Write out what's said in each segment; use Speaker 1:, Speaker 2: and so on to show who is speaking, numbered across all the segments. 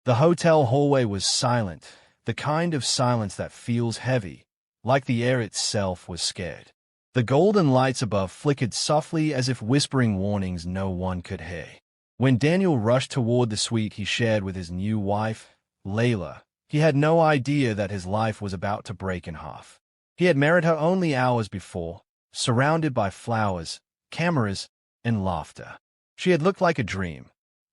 Speaker 1: The hotel hallway was silent, the kind of silence that feels heavy, like the air itself was scared. The golden lights above flickered softly as if whispering warnings no one could hear. When Daniel rushed toward the suite he shared with his new wife, Layla, he had no idea that his life was about to break in half. He had married her only hours before, surrounded by flowers, cameras, and laughter. She had looked like a dream.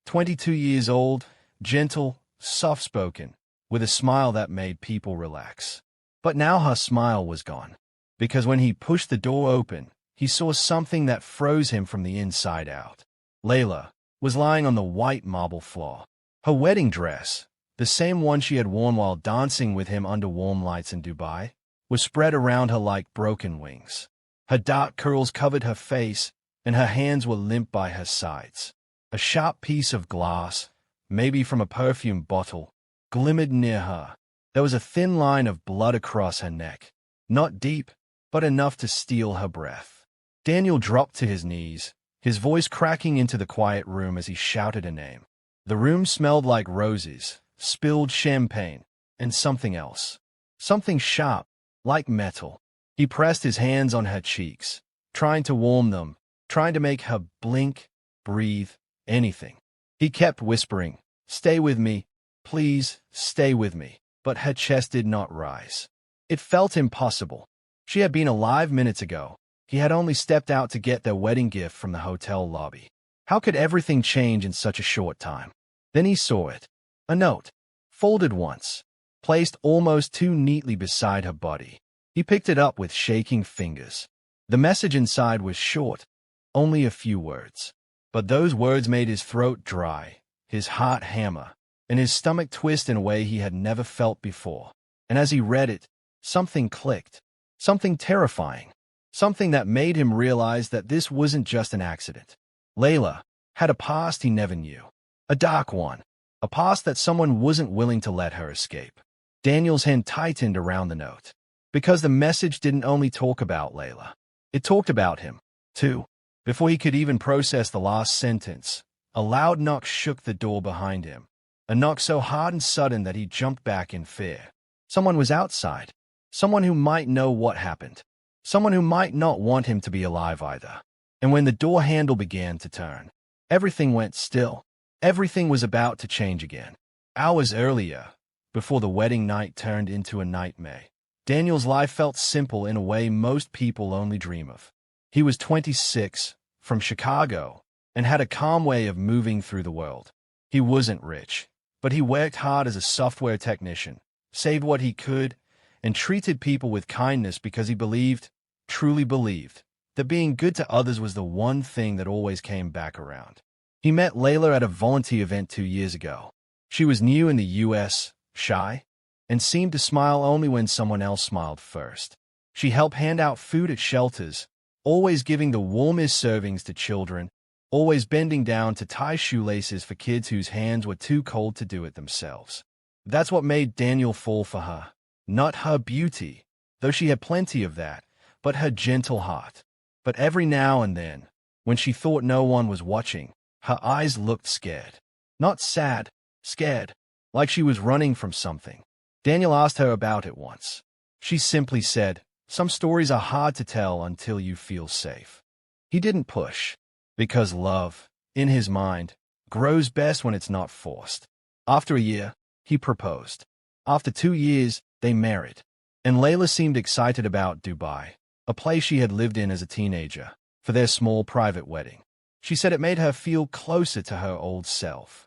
Speaker 1: 22 years old, gentle, soft-spoken, with a smile that made people relax. But now her smile was gone, because when he pushed the door open, he saw something that froze him from the inside out. Layla was lying on the white marble floor. Her wedding dress, the same one she had worn while dancing with him under warm lights in Dubai, was spread around her like broken wings. Her dark curls covered her face, and her hands were limp by her sides. A sharp piece of glass, maybe from a perfume bottle, glimmered near her. There was a thin line of blood across her neck, not deep, but enough to steal her breath. Daniel dropped to his knees, his voice cracking into the quiet room as he shouted a name. The room smelled like roses, spilled champagne, and something else. Something sharp, like metal. He pressed his hands on her cheeks, trying to warm them, trying to make her blink, breathe, anything. He kept whispering, "Stay with me, please, stay with me." But her chest did not rise. It felt impossible. She had been alive minutes ago. He had only stepped out to get their wedding gift from the hotel lobby. How could everything change in such a short time? Then he saw it. A note, folded once, placed almost too neatly beside her body. He picked it up with shaking fingers. The message inside was short, only a few words. But those words made his throat dry, his heart hammer, and his stomach twist in a way he had never felt before. And as he read it, something clicked, something terrifying, something that made him realize that this wasn't just an accident. Layla had a past he never knew, a dark one, a past that someone wasn't willing to let her escape. Daniel's hand tightened around the note, because the message didn't only talk about Layla. It talked about him, too. Before he could even process the last sentence, a loud knock shook the door behind him, a knock so hard and sudden that he jumped back in fear. Someone was outside, someone who might know what happened, someone who might not want him to be alive either. And when the door handle began to turn, everything went still. Everything was about to change again. Hours earlier, before the wedding night turned into a nightmare, Daniel's life felt simple in a way most people only dream of. He was 26, from Chicago, and had a calm way of moving through the world. He wasn't rich, but he worked hard as a software technician, saved what he could, and treated people with kindness because he believed, truly believed, that being good to others was the one thing that always came back around. He met Layla at a volunteer event 2 years ago. She was new in the U.S., shy, and seemed to smile only when someone else smiled first. She helped hand out food at shelters, always giving the warmest servings to children, always bending down to tie shoelaces for kids whose hands were too cold to do it themselves. That's what made Daniel fall for her. Not her beauty, though she had plenty of that, but her gentle heart. But every now and then, when she thought no one was watching, her eyes looked scared. Not sad, scared, like she was running from something. Daniel asked her about it once. She simply said, "Some stories are hard to tell until you feel safe." He didn't push, because love, in his mind, grows best when it's not forced. After a year, he proposed. After 2 years, they married. And Layla seemed excited about Dubai, a place she had lived in as a teenager, for their small private wedding. She said it made her feel closer to her old self.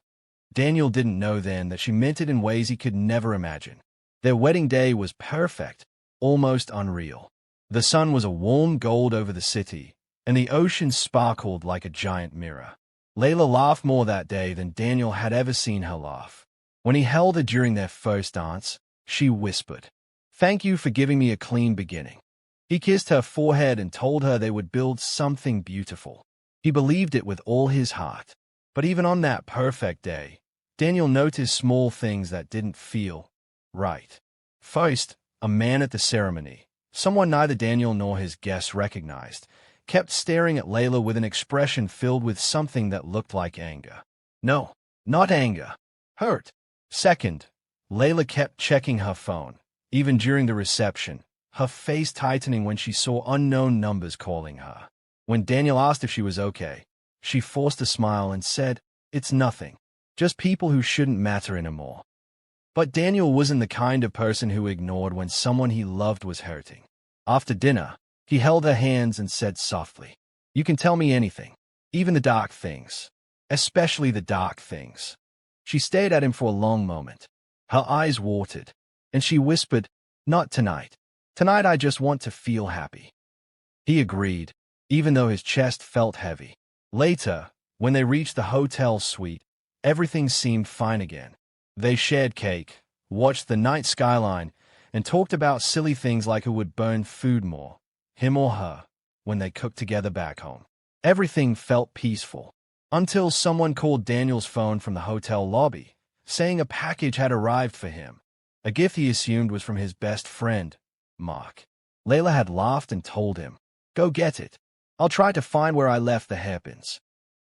Speaker 1: Daniel didn't know then that she meant it in ways he could never imagine. Their wedding day was perfect, almost unreal. The sun was a warm gold over the city, and the ocean sparkled like a giant mirror. Layla laughed more that day than Daniel had ever seen her laugh. When he held her during their first dance, she whispered, "Thank you for giving me a clean beginning." He kissed her forehead and told her they would build something beautiful. He believed it with all his heart. But even on that perfect day, Daniel noticed small things that didn't feel right. First, a man at the ceremony, someone neither Daniel nor his guests recognized, kept staring at Layla with an expression filled with something that looked like anger. No, not anger. Hurt. Second, Layla kept checking her phone, even during the reception, her face tightening when she saw unknown numbers calling her. When Daniel asked if she was okay, she forced a smile and said, "It's nothing. Just people who shouldn't matter anymore." But Daniel wasn't the kind of person who ignored when someone he loved was hurting. After dinner, he held her hands and said softly, "You can tell me anything, even the dark things, especially the dark things." She stared at him for a long moment. Her eyes watered, and she whispered, "Not tonight. Tonight I just want to feel happy." He agreed, even though his chest felt heavy. Later, when they reached the hotel suite, everything seemed fine again. They shared cake, watched the night skyline, and talked about silly things like who would burn food more, him or her, when they cooked together back home. Everything felt peaceful, until someone called Daniel's phone from the hotel lobby, saying a package had arrived for him, a gift he assumed was from his best friend, Mark. Layla had laughed and told him, "Go get it. I'll try to find where I left the hairpins."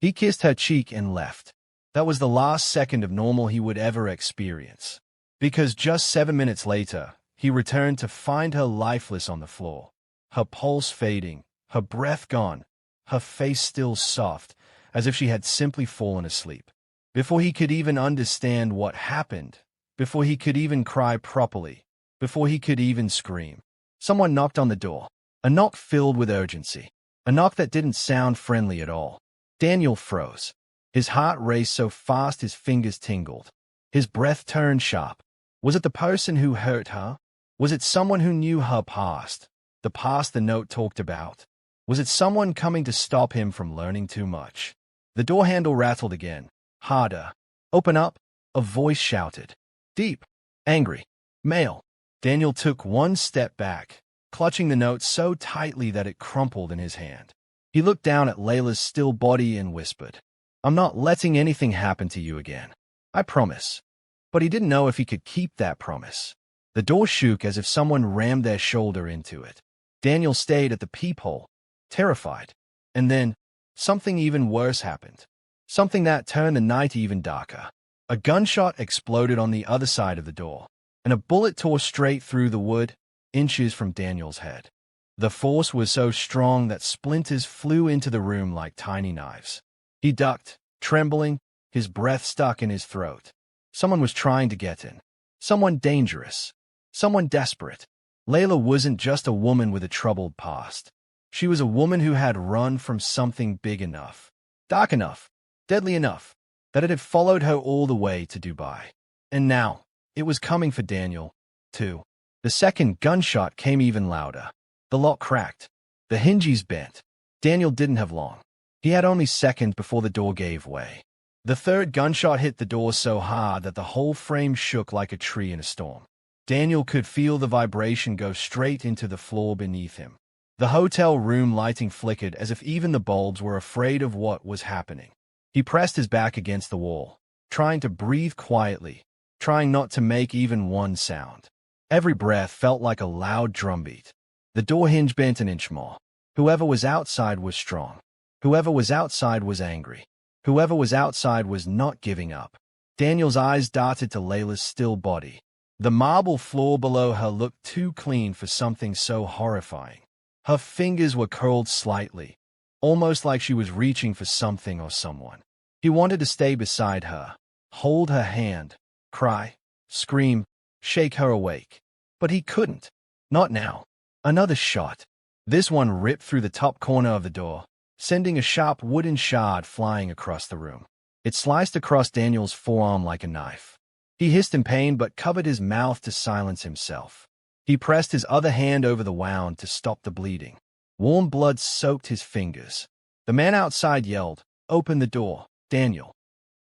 Speaker 1: He kissed her cheek and left. That was the last second of normal he would ever experience. Because just 7 minutes later, he returned to find her lifeless on the floor, her pulse fading, her breath gone, her face still soft, as if she had simply fallen asleep. Before he could even understand what happened, before he could even cry properly, before he could even scream, someone knocked on the door, a knock filled with urgency, a knock that didn't sound friendly at all. Daniel froze. His heart raced so fast his fingers tingled. His breath turned sharp. Was it the person who hurt her? Was it someone who knew her past, the past the note talked about? Was it someone coming to stop him from learning too much? The door handle rattled again, harder. "Open up," a voice shouted. Deep, angry, male. Daniel took one step back, clutching the note so tightly that it crumpled in his hand. He looked down at Layla's still body and whispered, "I'm not letting anything happen to you again. I promise." But he didn't know if he could keep that promise. The door shook as if someone rammed their shoulder into it. Daniel stayed at the peephole, terrified. And then, something even worse happened. Something that turned the night even darker. A gunshot exploded on the other side of the door, and a bullet tore straight through the wood, inches from Daniel's head. The force was so strong that splinters flew into the room like tiny knives. He ducked, trembling, his breath stuck in his throat. Someone was trying to get in. Someone dangerous. Someone desperate. Layla wasn't just a woman with a troubled past. She was a woman who had run from something big enough, dark enough, deadly enough, that it had followed her all the way to Dubai. And now, it was coming for Daniel, too. The second gunshot came even louder. The lock cracked. The hinges bent. Daniel didn't have long. He had only seconds before the door gave way. The third gunshot hit the door so hard that the whole frame shook like a tree in a storm. Daniel could feel the vibration go straight into the floor beneath him. The hotel room lighting flickered as if even the bulbs were afraid of what was happening. He pressed his back against the wall, trying to breathe quietly, trying not to make even one sound. Every breath felt like a loud drumbeat. The door hinge bent an inch more. Whoever was outside was strong. Whoever was outside was angry. Whoever was outside was not giving up. Daniel's eyes darted to Layla's still body. The marble floor below her looked too clean for something so horrifying. Her fingers were curled slightly, almost like she was reaching for something or someone. He wanted to stay beside her, hold her hand, cry, scream, shake her awake. But he couldn't. Not now. Another shot. This one ripped through the top corner of the door, sending a sharp wooden shard flying across the room. It sliced across Daniel's forearm like a knife. He hissed in pain but covered his mouth to silence himself. He pressed his other hand over the wound to stop the bleeding. Warm blood soaked his fingers. The man outside yelled, "Open the door, Daniel."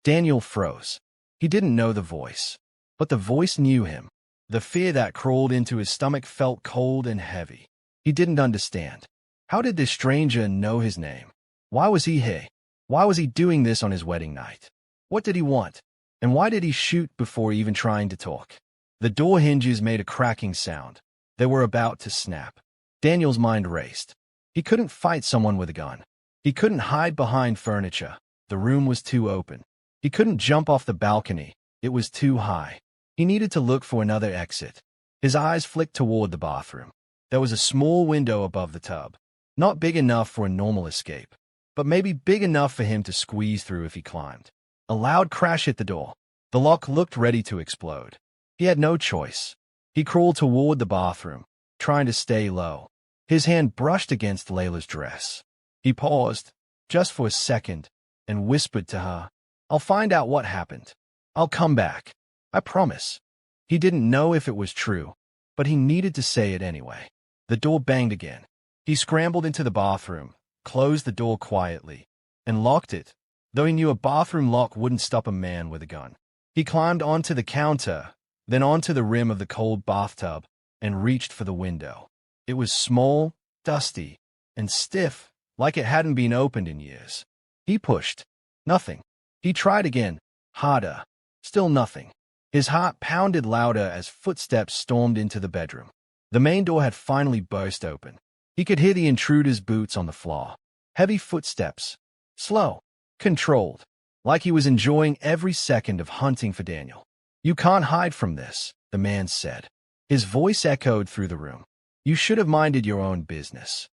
Speaker 1: Daniel froze. He didn't know the voice, but the voice knew him. The fear that crawled into his stomach felt cold and heavy. He didn't understand. How did this stranger know his name? Why was he here? Why was he doing this on his wedding night? What did he want? And why did he shoot before even trying to talk? The door hinges made a cracking sound. They were about to snap. Daniel's mind raced. He couldn't fight someone with a gun. He couldn't hide behind furniture. The room was too open. He couldn't jump off the balcony. It was too high. He needed to look for another exit. His eyes flicked toward the bathroom. There was a small window above the tub. Not big enough for a normal escape, but maybe big enough for him to squeeze through if he climbed. A loud crash hit the door. The lock looked ready to explode. He had no choice. He crawled toward the bathroom, trying to stay low. His hand brushed against Layla's dress. He paused, just for a second, and whispered to her, "I'll find out what happened. I'll come back. I promise." He didn't know if it was true, but he needed to say it anyway. The door banged again. He scrambled into the bathroom, closed the door quietly, and locked it, though he knew a bathroom lock wouldn't stop a man with a gun. He climbed onto the counter, then onto the rim of the cold bathtub, and reached for the window. It was small, dusty, and stiff, like it hadn't been opened in years. He pushed. Nothing. He tried again, harder. Still nothing. His heart pounded louder as footsteps stormed into the bedroom. The main door had finally burst open. He could hear the intruder's boots on the floor. Heavy footsteps. Slow. Controlled. Like he was enjoying every second of hunting for Daniel. "You can't hide from this," the man said. His voice echoed through the room. "You should have minded your own business."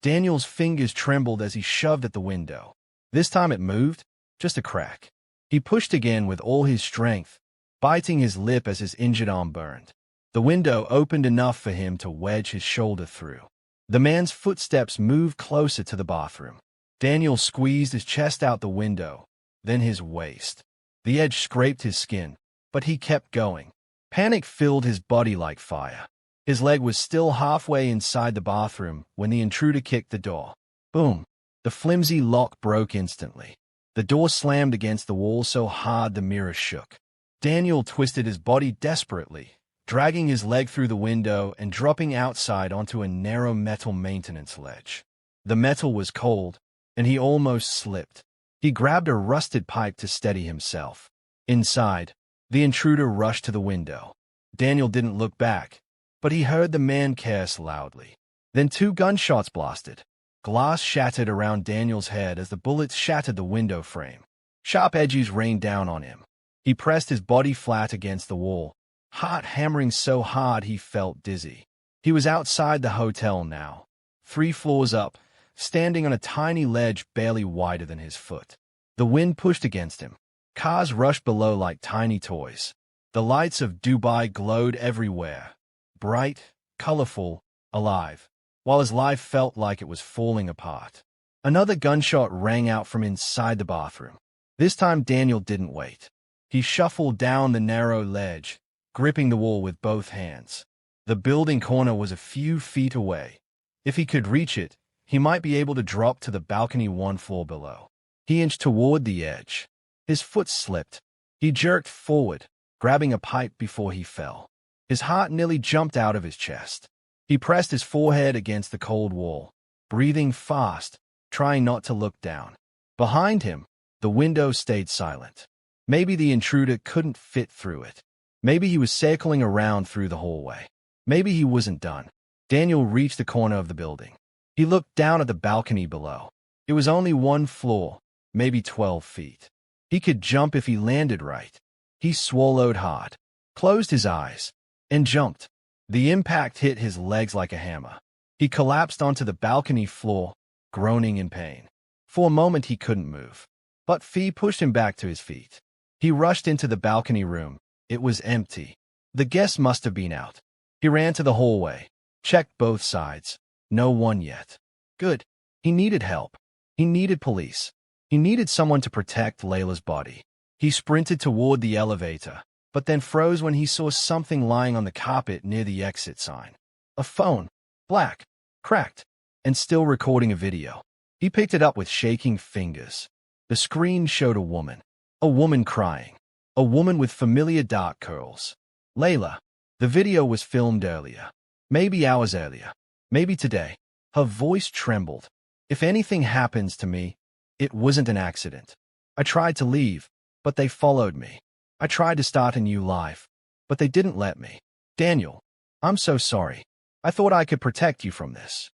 Speaker 1: Daniel's fingers trembled as he shoved at the window. This time it moved, just a crack. He pushed again with all his strength, biting his lip as his injured arm burned. The window opened enough for him to wedge his shoulder through. The man's footsteps moved closer to the bathroom. Daniel squeezed his chest out the window, then his waist. The edge scraped his skin, but he kept going. Panic filled his body like fire. His leg was still halfway inside the bathroom when the intruder kicked the door. Boom! The flimsy lock broke instantly. The door slammed against the wall so hard the mirror shook. Daniel twisted his body desperately, dragging his leg through the window and dropping outside onto a narrow metal maintenance ledge. The metal was cold, and he almost slipped. He grabbed a rusted pipe to steady himself. Inside, the intruder rushed to the window. Daniel didn't look back, but he heard the man curse loudly. Then 2 gunshots blasted. Glass shattered around Daniel's head as the bullets shattered the window frame. Sharp edges rained down on him. He pressed his body flat against the wall, heart hammering so hard he felt dizzy. He was outside the hotel now, 3 floors up, standing on a tiny ledge barely wider than his foot. The wind pushed against him. Cars rushed below like tiny toys. The lights of Dubai glowed everywhere, bright, colorful, alive, while his life felt like it was falling apart. Another gunshot rang out from inside the bathroom. This time Daniel didn't wait. He shuffled down the narrow ledge, gripping the wall with both hands. The building corner was a few feet away. If he could reach it, he might be able to drop to the balcony 1 floor below. He inched toward the edge. His foot slipped. He jerked forward, grabbing a pipe before he fell. His heart nearly jumped out of his chest. He pressed his forehead against the cold wall, breathing fast, trying not to look down. Behind him, the window stayed silent. Maybe the intruder couldn't fit through it. Maybe he was circling around through the hallway. Maybe he wasn't done. Daniel reached the corner of the building. He looked down at the balcony below. It was only 1 floor, maybe 12 feet. He could jump if he landed right. He swallowed hard, closed his eyes, and jumped. The impact hit his legs like a hammer. He collapsed onto the balcony floor, groaning in pain. For a moment he couldn't move, but Fee pushed him back to his feet. He rushed into the balcony room. It was empty. The guests must have been out. He ran to the hallway, checked both sides. No one yet. Good. He needed help. He needed police. He needed someone to protect Layla's body. He sprinted toward the elevator, but then froze when he saw something lying on the carpet near the exit sign. A phone. Black. Cracked. And still recording a video. He picked it up with shaking fingers. The screen showed a woman. A woman crying. A woman with familiar dark curls. Layla. The video was filmed earlier. Maybe hours earlier. Maybe today. Her voice trembled. "If anything happens to me, it wasn't an accident. I tried to leave, but they followed me. I tried to start a new life, but they didn't let me. Daniel, I'm so sorry. I thought I could protect you from this."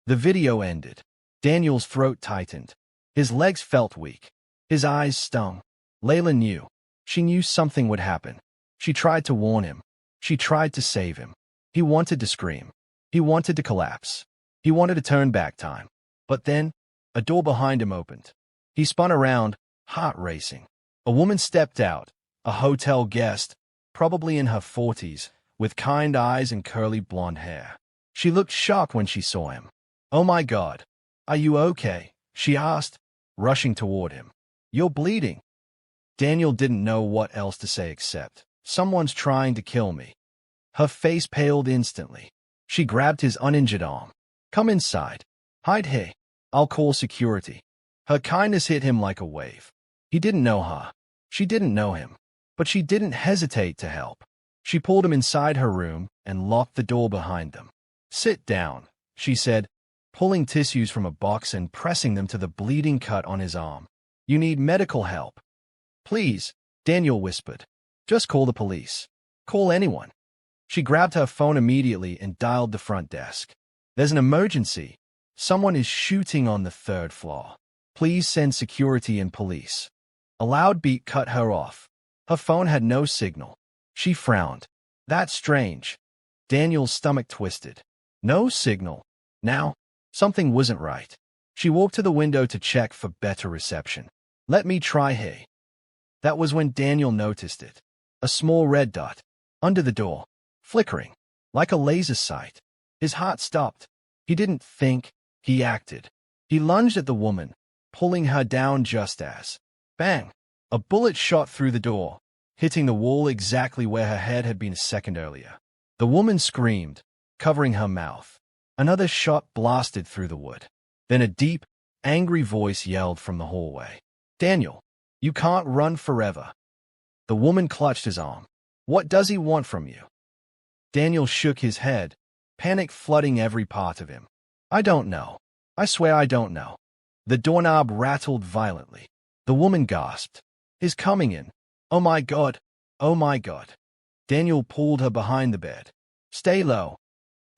Speaker 1: The video ended. Daniel's throat tightened. His legs felt weak. His eyes stung. Layla knew. She knew something would happen. She tried to warn him. She tried to save him. He wanted to scream. He wanted to collapse. He wanted to turn back time. But then, a door behind him opened. He spun around, heart racing. A woman stepped out, a hotel guest, probably in her 40s, with kind eyes and curly blonde hair. She looked shocked when she saw him. "Oh my God, are you okay?" she asked, rushing toward him. "You're bleeding." Daniel didn't know what else to say except, "Someone's trying to kill me." Her face paled instantly. She grabbed his uninjured arm. "Come inside. Hide here. I'll call security." Her kindness hit him like a wave. He didn't know her. She didn't know him. But she didn't hesitate to help. She pulled him inside her room and locked the door behind them. "Sit down," she said, pulling tissues from a box and pressing them to the bleeding cut on his arm. "You need medical help." "Please," Daniel whispered. "Just call the police. Call anyone." She grabbed her phone immediately and dialed the front desk. "There's an emergency. Someone is shooting on the 3rd floor. Please send security and police." A loud beat cut her off. Her phone had no signal. She frowned. "That's strange." Daniel's stomach twisted. No signal. Now, something wasn't right. She walked to the window to check for better reception. "Let me try here." That was when Daniel noticed it. A small red dot. Under the door. Flickering. Like a laser sight. His heart stopped. He didn't think. He acted. He lunged at the woman, pulling her down just as. Bang! A bullet shot through the door, hitting the wall exactly where her head had been a second earlier. The woman screamed, covering her mouth. Another shot blasted through the wood. Then a deep, angry voice yelled from the hallway. "Daniel, you can't run forever." The woman clutched his arm. "What does he want from you?" Daniel shook his head, panic flooding every part of him. "I don't know. I swear I don't know." The doorknob rattled violently. The woman gasped. "He's coming in. Oh my God. Oh my God." Daniel pulled her behind the bed. "Stay low."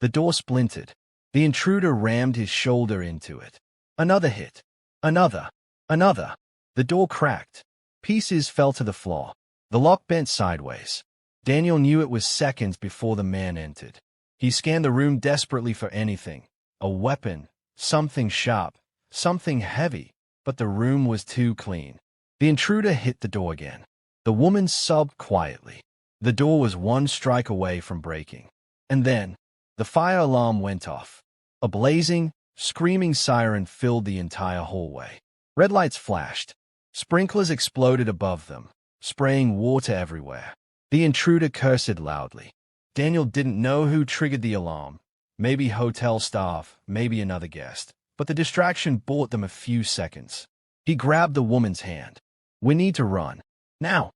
Speaker 1: The door splintered. The intruder rammed his shoulder into it. Another hit. Another. Another. The door cracked. Pieces fell to the floor. The lock bent sideways. Daniel knew it was seconds before the man entered. He scanned the room desperately for anything. A weapon. Something sharp. Something heavy. But the room was too clean. The intruder hit the door again. The woman sobbed quietly. The door was one strike away from breaking. And then, the fire alarm went off. A blazing, screaming siren filled the entire hallway. Red lights flashed. Sprinklers exploded above them, spraying water everywhere. The intruder cursed loudly. Daniel didn't know who triggered the alarm. Maybe hotel staff, maybe another guest. But the distraction bought them a few seconds. He grabbed the woman's hand. "We need to run. Now."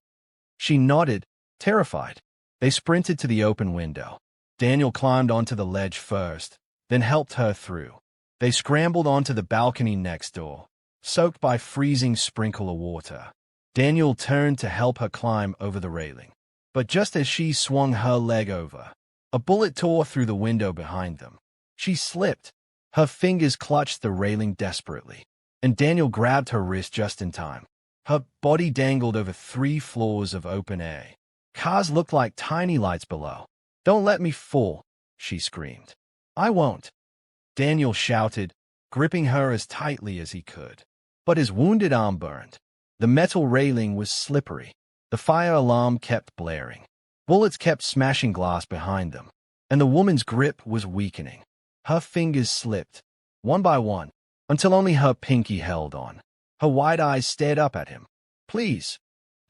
Speaker 1: She nodded, terrified. They sprinted to the open window. Daniel climbed onto the ledge first, then helped her through. They scrambled onto the balcony next door, soaked by freezing sprinkler water. Daniel turned to help her climb over the railing. But just as she swung her leg over, a bullet tore through the window behind them. She slipped. Her fingers clutched the railing desperately, and Daniel grabbed her wrist just in time. Her body dangled over 3 floors of open air. Cars looked like tiny lights below. "Don't let me fall," she screamed. "I won't," Daniel shouted, gripping her as tightly as he could. But his wounded arm burned. The metal railing was slippery. The fire alarm kept blaring. Bullets kept smashing glass behind them, and the woman's grip was weakening. Her fingers slipped, one by one, until only her pinky held on. Her wide eyes stared up at him. "Please."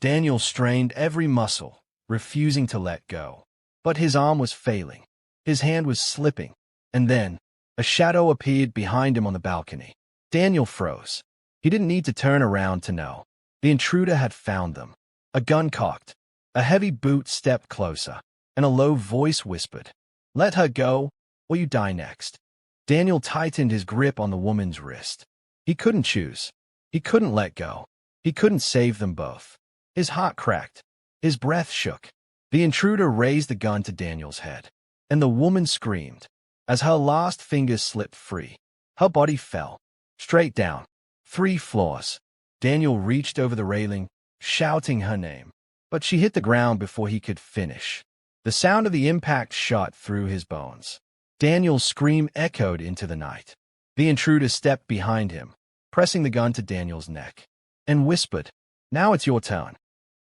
Speaker 1: Daniel strained every muscle, refusing to let go. But his arm was failing. His hand was slipping. And then, a shadow appeared behind him on the balcony. Daniel froze. He didn't need to turn around to know. The intruder had found them. A gun cocked. A heavy boot stepped closer, and a low voice whispered, "Let her go, or you die next." Daniel tightened his grip on the woman's wrist. He couldn't choose. He couldn't let go. He couldn't save them both. His heart cracked. His breath shook. The intruder raised the gun to Daniel's head, and the woman screamed. As her last finger slipped free, her body fell, straight down, 3 floors. Daniel reached over the railing, shouting her name. but she hit the ground before he could finish. The sound of the impact shot through his bones. Daniel's scream echoed into the night. The intruder stepped behind him, pressing the gun to Daniel's neck, and whispered, "Now it's your turn."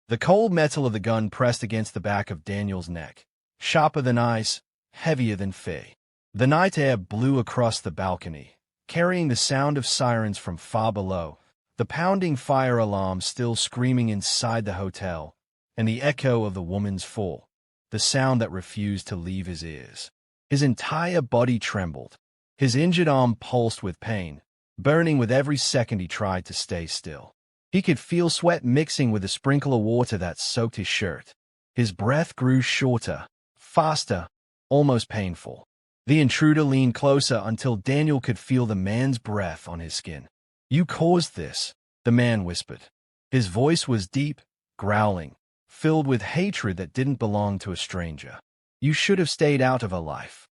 Speaker 1: The cold metal of the gun pressed against the back of Daniel's neck, sharper than ice, heavier than fear. The night air blew across the balcony, carrying the sound of sirens from far below, the pounding fire alarm still screaming inside the hotel, and the echo of the woman's fall, the sound that refused to leave his ears. His entire body trembled. His injured arm pulsed with pain, burning with every second he tried to stay still. He could feel sweat mixing with the sprinkle of water that soaked his shirt. His breath grew shorter, faster, almost painful. The intruder leaned closer until Daniel could feel the man's breath on his skin. "You caused this," the man whispered. His voice was deep, growling, filled with hatred that didn't belong to a stranger. "You should have stayed out of her life."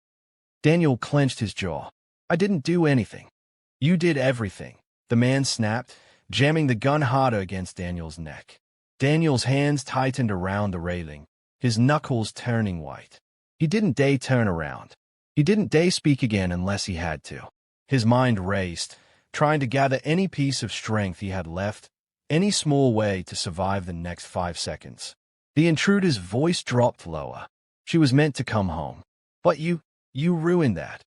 Speaker 1: Daniel clenched his jaw. "I didn't do anything." "You did everything," the man snapped, jamming the gun harder against Daniel's neck. Daniel's hands tightened around the railing, his knuckles turning white. He didn't dare turn around. He didn't dare speak again unless he had to. His mind raced, trying to gather any piece of strength he had left, any small way to survive the next 5 seconds. The intruder's voice dropped lower. "She was meant to come home. But you ruined that."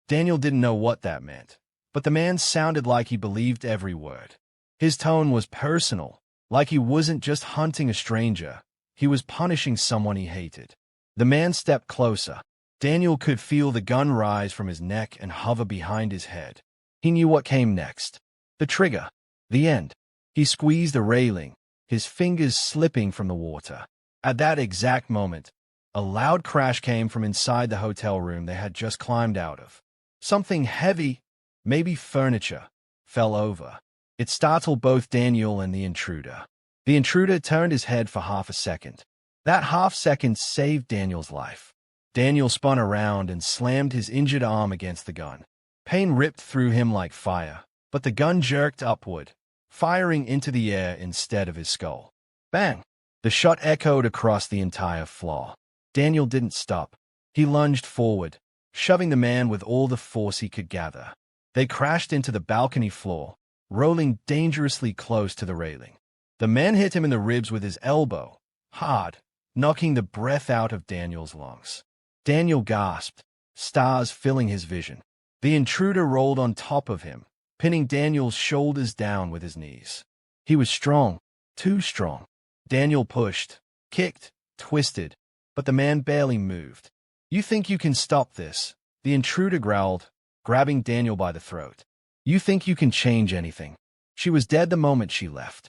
Speaker 1: Daniel didn't know what that meant, but the man sounded like he believed every word. His tone was personal, like he wasn't just hunting a stranger, he was punishing someone he hated. The man stepped closer. Daniel could feel the gun rise from his neck and hover behind his head. He knew what came next. The trigger. The end. He squeezed the railing, his fingers slipping from the water. At that exact moment, a loud crash came from inside the hotel room they had just climbed out of. Something heavy, maybe furniture, fell over. It startled both Daniel and the intruder. The intruder turned his head for half a second. That half second saved Daniel's life. Daniel spun around and slammed his injured arm against the gun. Pain ripped through him like fire, but the gun jerked upward, firing into the air instead of his skull. Bang! The shot echoed across the entire floor. Daniel didn't stop. He lunged forward, shoving the man with all the force he could gather. They crashed into the balcony floor, rolling dangerously close to the railing. The man hit him in the ribs with his elbow, hard, knocking the breath out of Daniel's lungs. Daniel gasped, stars filling his vision. The intruder rolled on top of him, pinning Daniel's shoulders down with his knees. He was strong, too strong. Daniel pushed, kicked, twisted, but the man barely moved. "You think you can stop this?" the intruder growled, grabbing Daniel by the throat. "You think you can change anything?" She was dead the moment she left.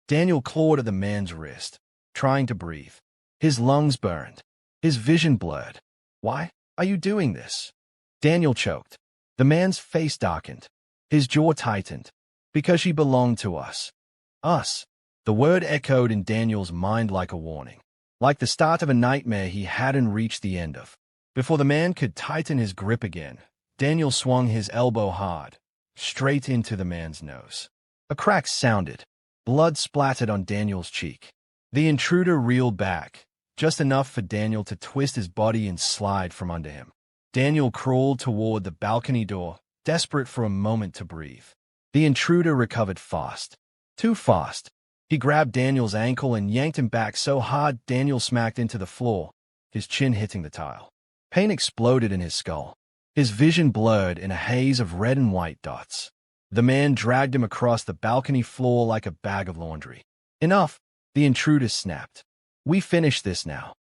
Speaker 1: Daniel clawed at the man's wrist, trying to breathe. His lungs burned. His vision blurred. "Why are you doing this?" Daniel choked. The man's face darkened. His jaw tightened. "Because she belonged to us." Us. The word echoed in Daniel's mind like a warning. Like the start of a nightmare he hadn't reached the end of. Before the man could tighten his grip again, Daniel swung his elbow hard, straight into the man's nose. A crack sounded. Blood splattered on Daniel's cheek. The intruder reeled back, just enough for Daniel to twist his body and slide from under him. Daniel crawled toward the balcony door, desperate for a moment to breathe. The intruder recovered fast. Too fast. He grabbed Daniel's ankle and yanked him back so hard Daniel smacked into the floor, his chin hitting the tile. Pain exploded in his skull. His vision blurred in a haze of red and white dots. The man dragged him across the balcony floor like a bag of laundry. "Enough!" the intruder snapped. "We finish this now."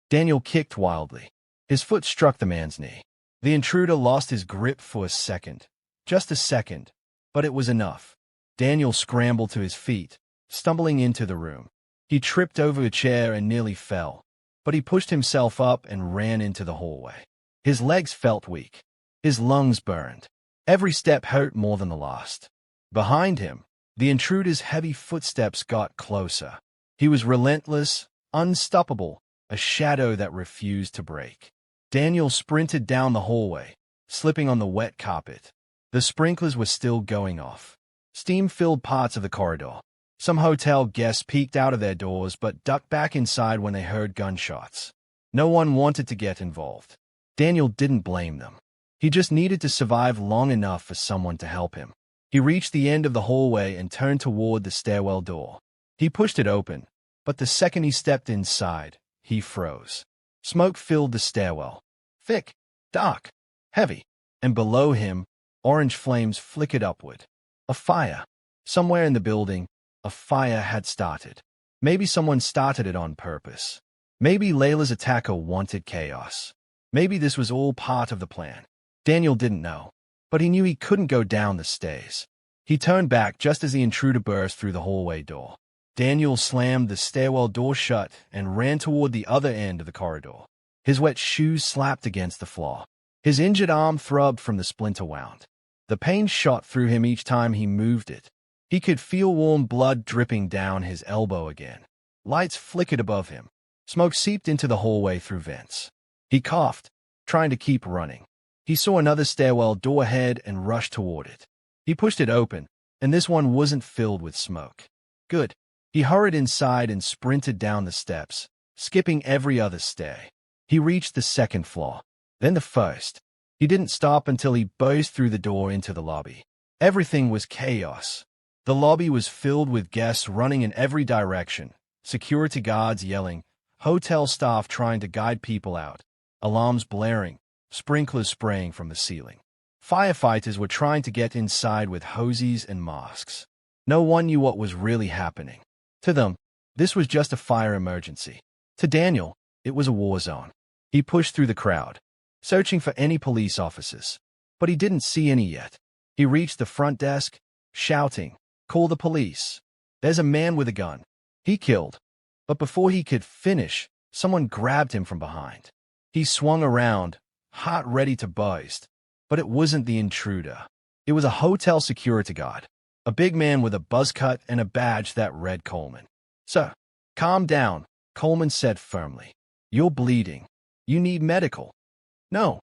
Speaker 1: Daniel kicked wildly. His foot struck the man's knee. The intruder lost his grip for a second. Just a second. But it was enough. Daniel scrambled to his feet, stumbling into the room. He tripped over a chair and nearly fell, but he pushed himself up and ran into the hallway. His legs felt weak. His lungs burned. Every step hurt more than the last. Behind him, the intruder's heavy footsteps got closer. He was relentless, unstoppable, a shadow that refused to break. Daniel sprinted down the hallway, slipping on the wet carpet. The sprinklers were still going off. Steam filled parts of the corridor. Some hotel guests peeked out of their doors but ducked back inside when they heard gunshots. No one wanted to get involved. Daniel didn't blame them. He just needed to survive long enough for someone to help him. He reached the end of the hallway and turned toward the stairwell door. He pushed it open, but the second he stepped inside, he froze. Smoke filled the stairwell. Thick, dark, heavy, and below him, orange flames flickered upward. A fire. Somewhere in the building, a fire had started. Maybe someone started it on purpose. Maybe Layla's attacker wanted chaos. Maybe this was all part of the plan. Daniel didn't know, but he knew he couldn't go down the stairs. He turned back just as the intruder burst through the hallway door. Daniel slammed the stairwell door shut and ran toward the other end of the corridor. His wet shoes slapped against the floor. His injured arm throbbed from the splinter wound. The pain shot through him each time he moved it. He could feel warm blood dripping down his elbow again. Lights flickered above him. Smoke seeped into the hallway through vents. He coughed, trying to keep running. He saw another stairwell door ahead and rushed toward it. He pushed it open, and this one wasn't filled with smoke. Good. He hurried inside and sprinted down the steps, skipping every other stair. He reached the second floor, then the first. He didn't stop until he burst through the door into the lobby. Everything was chaos. The lobby was filled with guests running in every direction, security guards yelling, hotel staff trying to guide people out, alarms blaring, sprinklers spraying from the ceiling. Firefighters were trying to get inside with hoses and masks. No one knew what was really happening. To them, this was just a fire emergency. To Daniel, it was a war zone. He pushed through the crowd, searching for any police officers, but he didn't see any yet. He reached the front desk, shouting, "Call the police. There's a man with a gun." He killed. But before he could finish, someone grabbed him from behind. He swung around, heart ready to burst. But it wasn't the intruder. It was a hotel security guard, a big man with a buzz cut and a badge that read Coleman. "Sir, calm down," Coleman said firmly. "You're bleeding. You need medical." "No,"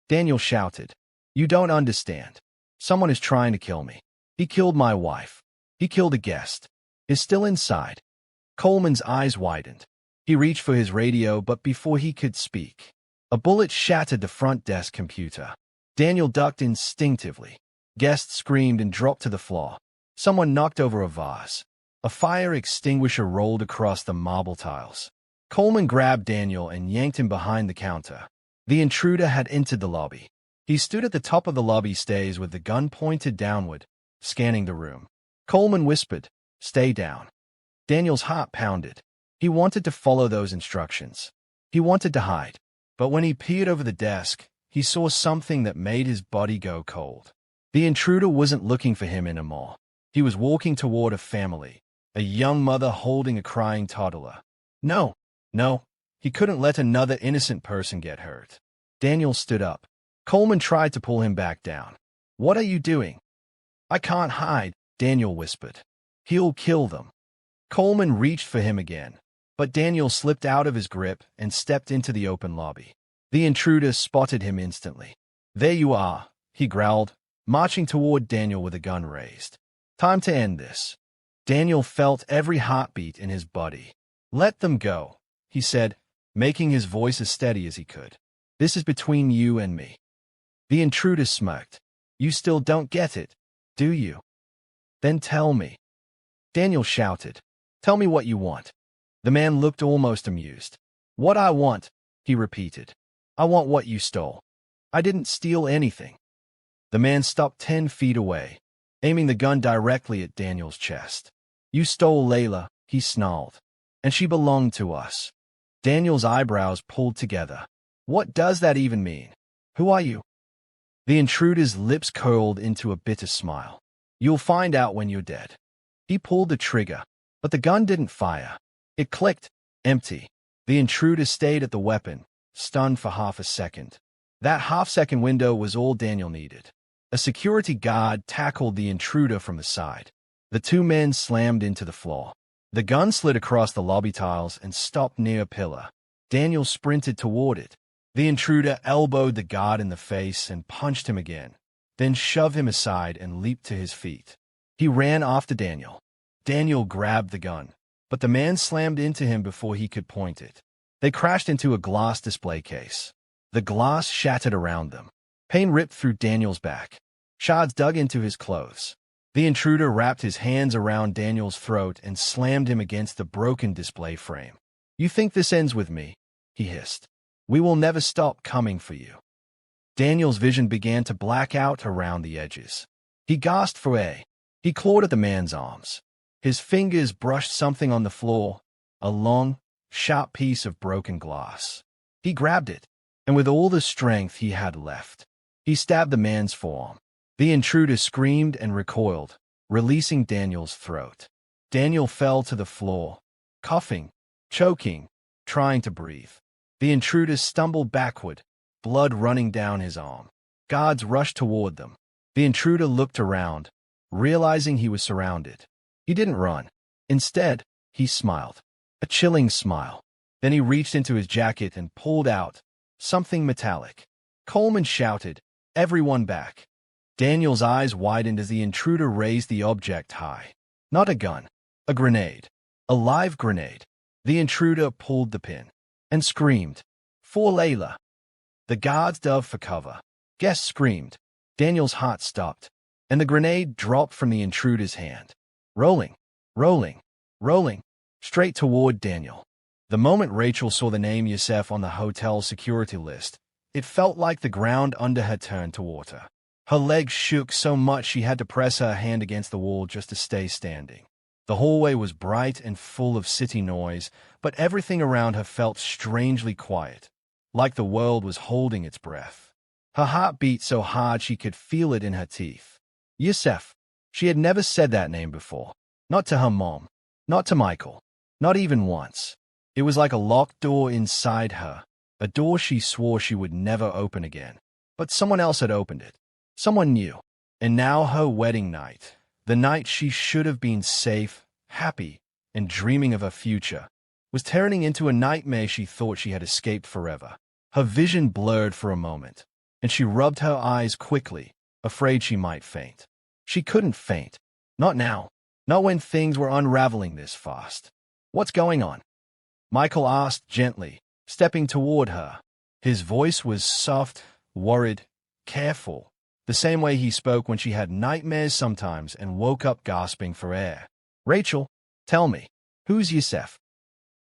Speaker 1: Daniel shouted. "You don't understand. Someone is trying to kill me. He killed my wife. He killed a guest. He's still inside." Coleman's eyes widened. He reached for his radio, but before he could speak, a bullet shattered the front desk computer. Daniel ducked instinctively. Guests screamed and dropped to the floor. Someone knocked over a vase. A fire extinguisher rolled across the marble tiles. Coleman grabbed Daniel and yanked him behind the counter. The intruder had entered the lobby. He stood at the top of the lobby stairs with the gun pointed downward, scanning the room. Coleman whispered, "Stay down." Daniel's heart pounded. He wanted to follow those instructions. He wanted to hide. But when he peered over the desk, he saw something that made his body go cold. The intruder wasn't looking for him anymore. He was walking toward a family, a young mother holding a crying toddler. No, he couldn't let another innocent person get hurt. Daniel stood up. Coleman tried to pull him back down. "What are you doing?" "I can't hide," Daniel whispered. "He'll kill them." Coleman reached for him again, but Daniel slipped out of his grip and stepped into the open lobby. The intruder spotted him instantly. "There you are," he growled, marching toward Daniel with a gun raised. "Time to end this." Daniel felt every heartbeat in his body. "Let them go," he said, making his voice as steady as he could. "This is between you and me." The intruder smirked. "You still don't get it, do you? Then tell me." Daniel shouted, "Tell me what you want." The man looked almost amused. "What I want," he repeated. "I want what you stole. I didn't steal anything." The man stopped 10 feet away, aiming the gun directly at Daniel's chest. "You stole Layla," he snarled, "and she belonged to us." Daniel's eyebrows pulled together. "What does that even mean? Who are you?" The intruder's lips curled into a bitter smile. "You'll find out when you're dead." He pulled the trigger, but the gun didn't fire. It clicked, empty. The intruder stayed at the weapon, stunned for half a second. That half-second window was all Daniel needed. A security guard tackled the intruder from the side. The two men slammed into the floor. The gun slid across the lobby tiles and stopped near a pillar. Daniel sprinted toward it. The intruder elbowed the guard in the face and punched him again, then shoved him aside and leaped to his feet. He ran after Daniel. Daniel grabbed the gun, but the man slammed into him before he could point it. They crashed into a glass display case. The glass shattered around them. Pain ripped through Daniel's back. Shards dug into his clothes. The intruder wrapped his hands around Daniel's throat and slammed him against the broken display frame. "You think this ends with me?" he hissed. "We will never stop coming for you." Daniel's vision began to black out around the edges. He gasped for air. He clawed at the man's arms. His fingers brushed something on the floor, a long, sharp piece of broken glass. He grabbed it, and with all the strength he had left, he stabbed the man's forearm. The intruder screamed and recoiled, releasing Daniel's throat. Daniel fell to the floor, coughing, choking, trying to breathe. The intruder stumbled backward, blood running down his arm. Guards rushed toward them. The intruder looked around, realizing he was surrounded. He didn't run. Instead, he smiled. A chilling smile. Then he reached into his jacket and pulled out something metallic. Coleman shouted, "Everyone back." Daniel's eyes widened as the intruder raised the object high. Not a gun. A grenade. A live grenade. The intruder pulled the pin and screamed, "For Layla!" The guards dove for cover. Guests screamed. Daniel's heart stopped, and the grenade dropped from the intruder's hand. Rolling, rolling, rolling, straight toward Daniel. The moment Rachel saw the name Youssef on the hotel security list, it felt like the ground under her turned toward her. Her legs shook so much she had to press her hand against the wall just to stay standing. The hallway was bright and full of city noise, but everything around her felt strangely quiet, like the world was holding its breath. Her heart beat so hard she could feel it in her teeth. Youssef. She had never said that name before. Not to her mom. Not to Michael. Not even once. It was like a locked door inside her, a door she swore she would never open again. But someone else had opened it. Someone new. And now her wedding night, the night she should have been safe, happy, and dreaming of her future, was turning into a nightmare she thought she had escaped forever. Her vision blurred for a moment, and she rubbed her eyes quickly, afraid she might faint. She couldn't faint. Not now. Not when things were unraveling this fast. "What's going on?" Michael asked gently, stepping toward her. His voice was soft, worried, careful, the same way he spoke when she had nightmares sometimes and woke up gasping for air. "Rachel, tell me, who's Youssef?"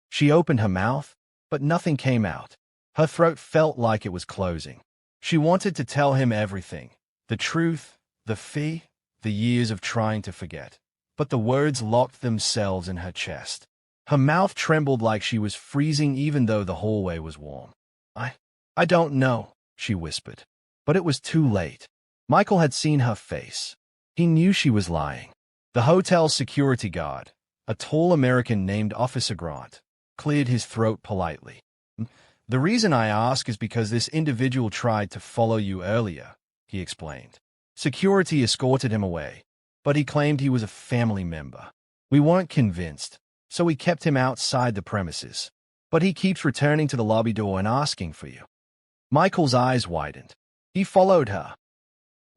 Speaker 1: She opened her mouth, but nothing came out. Her throat felt like it was closing. She wanted to tell him everything, the truth, the fear, the years of trying to forget. But the words locked themselves in her chest. Her mouth trembled like she was freezing even though the hallway was warm. I don't know," she whispered. But it was too late. Michael had seen her face. He knew she was lying. The hotel's security guard, a tall American named Officer Grant, cleared his throat politely. "The reason I ask is because this individual tried to follow you earlier," he explained. "Security escorted him away, but he claimed he was a family member. We weren't convinced, so we kept him outside the premises. But he keeps returning to the lobby door and asking for you." Michael's eyes widened. He followed her.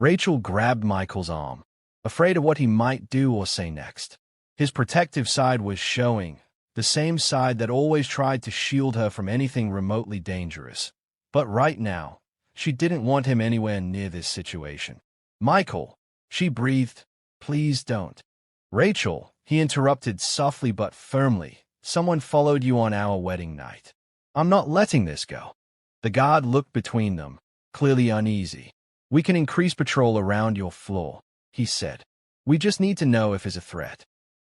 Speaker 1: Rachel grabbed Michael's arm, afraid of what he might do or say next. His protective side was showing, the same side that always tried to shield her from anything remotely dangerous. But right now, she didn't want him anywhere near this situation. "Michael," she breathed, "please don't." "Rachel," he interrupted softly but firmly, "someone followed you on our wedding night. I'm not letting this go." The guard looked between them, clearly uneasy. "We can increase patrol around your floor," he said. "We just need to know if he's a threat."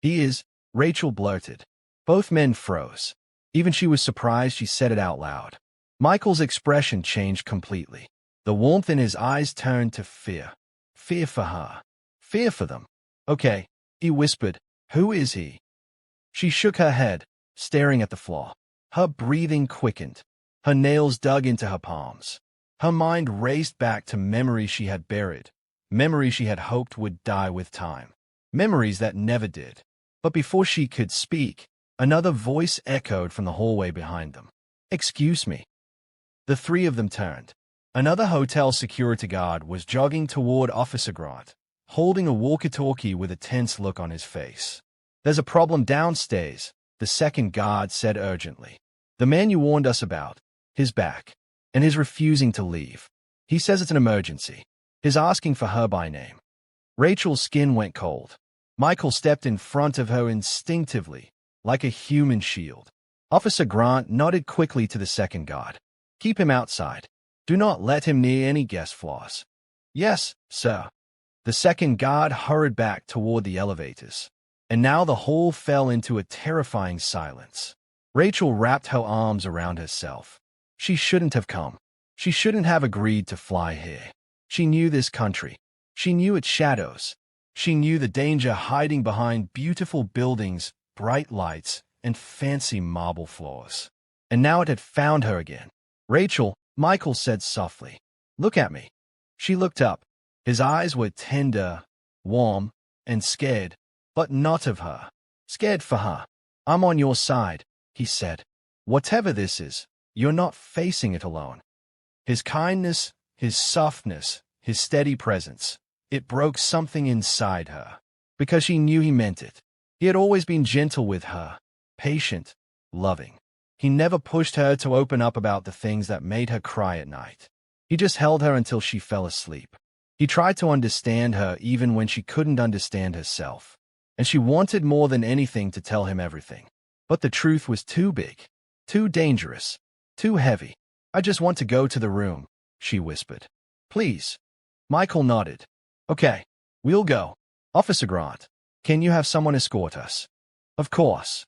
Speaker 1: "He is," Rachel blurted. Both men froze. Even she was surprised she said it out loud. Michael's expression changed completely. The warmth in his eyes turned to fear. Fear for her. Fear for them. "Okay," he whispered. "Who is he?" She shook her head, staring at the floor. Her breathing quickened. Her nails dug into her palms. Her mind raced back to memories she had buried, memories she had hoped would die with time, memories that never did. But before she could speak, another voice echoed from the hallway behind them. "Excuse me." The three of them turned. Another hotel security guard was jogging toward Officer Grant, holding a walkie-talkie with a tense look on his face. There's a problem downstairs, the second guard said urgently. The man you warned us about. His back. And his refusing to leave. He says it's an emergency. His asking for her by name. Rachel's skin went cold. Michael stepped in front of her instinctively, like a human shield. Officer Grant nodded quickly to the second guard. Keep him outside. Do not let him near any guest floors. Yes, sir. The second guard hurried back toward the elevators. And now the hall fell into a terrifying silence. Rachel wrapped her arms around herself. She shouldn't have come. She shouldn't have agreed to fly here. She knew this country. She knew its shadows. She knew the danger hiding behind beautiful buildings, bright lights, and fancy marble floors. And now it had found her again. Rachel, Michael said softly. Look at me. She looked up. His eyes were tender, warm, and scared, but not of her. Scared for her. I'm on your side, he said. Whatever this is, you're not facing it alone. His kindness, his softness, his steady presence, it broke something inside her. Because she knew he meant it. He had always been gentle with her, patient, loving. He never pushed her to open up about the things that made her cry at night. He just held her until she fell asleep. He tried to understand her even when she couldn't understand herself. And she wanted more than anything to tell him everything. But the truth was too big, too dangerous, too heavy. I just want to go to the room, she whispered. Please. Michael nodded. Okay, we'll go. Officer Grant, can you have someone escort us? Of course.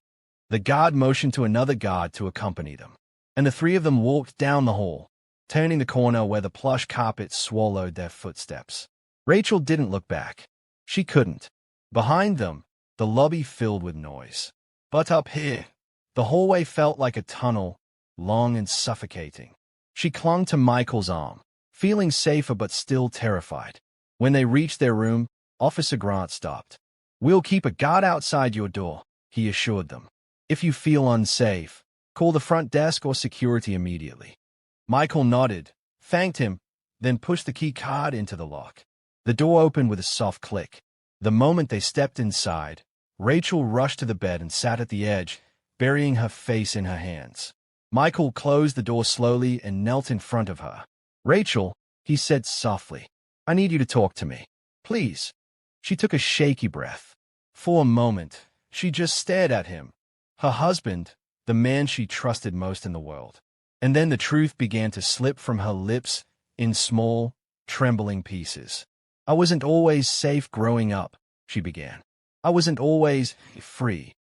Speaker 1: The guard motioned to another guard to accompany them. And the three of them walked down the hall, turning the corner where the plush carpet swallowed their footsteps. Rachel didn't look back. She couldn't. Behind them, the lobby filled with noise. But up here, the hallway felt like a tunnel, long and suffocating. She clung to Michael's arm, feeling safer but still terrified. When they reached their room, Officer Grant stopped. We'll keep a guard outside your door, he assured them. If you feel unsafe, call the front desk or security immediately. Michael nodded, thanked him, then pushed the key card into the lock. The door opened with a soft click. The moment they stepped inside, Rachel rushed to the bed and sat at the edge, burying her face in her hands. Michael closed the door slowly and knelt in front of her. Rachel, he said softly, I need you to talk to me. Please. She took a shaky breath. For a moment, she just stared at him. Her husband, the man she trusted most in the world. And then the truth began to slip from her lips in small, trembling pieces. I wasn't always safe growing up, she began. I wasn't always free.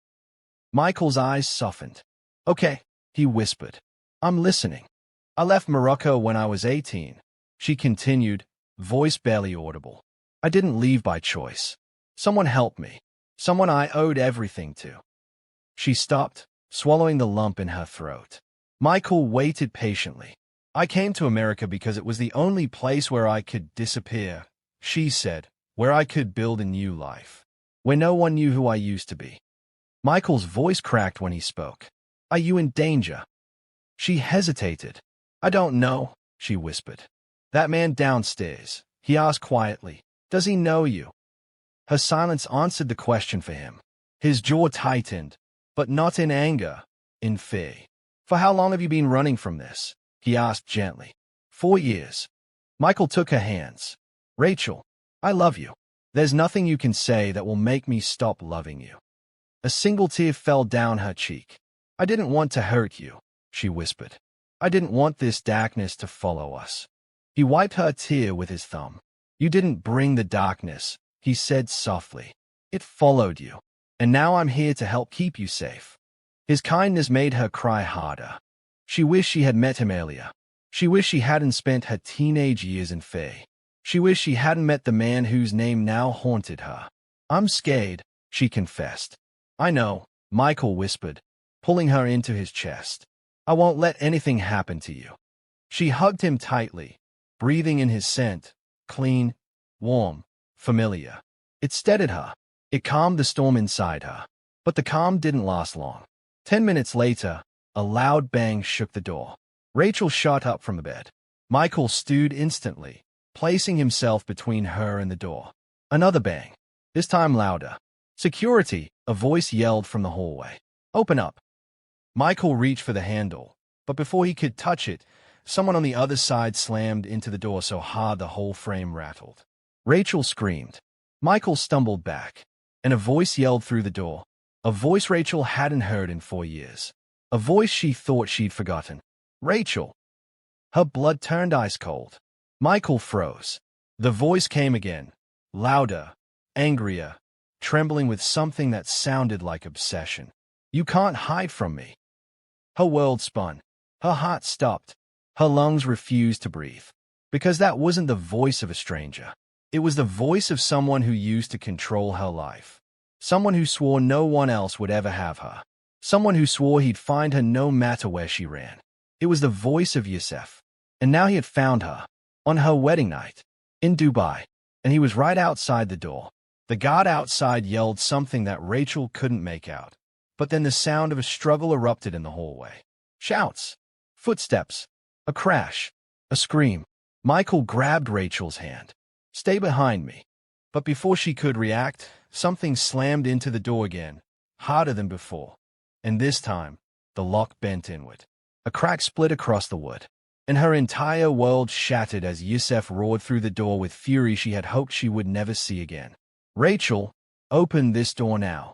Speaker 1: Michael's eyes softened. Okay, he whispered. I'm listening. I left Morocco when I was 18, she continued, voice barely audible. I didn't leave by choice. Someone helped me. Someone I owed everything to. She stopped, swallowing the lump in her throat. Michael waited patiently. I came to America because it was the only place where I could disappear, she said, where I could build a new life, where no one knew who I used to be. Michael's voice cracked when he spoke. Are you in danger? She hesitated. I don't know, she whispered. That man downstairs, he asked quietly. Does he know you? Her silence answered the question for him. His jaw tightened, but not in anger, in fear. For how long have you been running from this? He asked gently. 4 years. Michael took her hands. Rachel, I love you. There's nothing you can say that will make me stop loving you. A single tear fell down her cheek. I didn't want to hurt you, she whispered. I didn't want this darkness to follow us. He wiped her tear with his thumb. You didn't bring the darkness, he said softly. It followed you. And now I'm here to help keep you safe. His kindness made her cry harder. She wished she had met him earlier. She wished she hadn't spent her teenage years in fear. She wished she hadn't met the man whose name now haunted her. I'm scared, she confessed. I know, Michael whispered, pulling her into his chest. I won't let anything happen to you. She hugged him tightly, breathing in his scent, clean, warm, familiar. It steadied her. It calmed the storm inside her. But the calm didn't last long. 10 minutes later, a loud bang shook the door. Rachel shot up from the bed. Michael stood instantly, placing himself between her and the door. Another bang, this time louder. "Security!" a voice yelled from the hallway. "Open up!" Michael reached for the handle, but before he could touch it, someone on the other side slammed into the door so hard the whole frame rattled. Rachel screamed. Michael stumbled back, and a voice yelled through the door. A voice Rachel hadn't heard in 4 years. A voice she thought she'd forgotten. "Rachel!" Her blood turned ice cold. Michael froze. The voice came again, louder, angrier, trembling with something that sounded like obsession. "You can't hide from me." Her world spun. Her heart stopped. Her lungs refused to breathe. Because that wasn't the voice of a stranger. It was the voice of someone who used to control her life. Someone who swore no one else would ever have her. Someone who swore he'd find her no matter where she ran. It was the voice of Youssef. And now he had found her. On her wedding night. In Dubai. And he was right outside the door. The guard outside yelled something that Rachel couldn't make out. But then the sound of a struggle erupted in the hallway. Shouts. Footsteps. A crash. A scream. Michael grabbed Rachel's hand. "Stay behind me." But before she could react, something slammed into the door again, harder than before. And this time, the lock bent inward. A crack split across the wood, and her entire world shattered as Youssef roared through the door with fury she had hoped she would never see again. "Rachel, open this door now."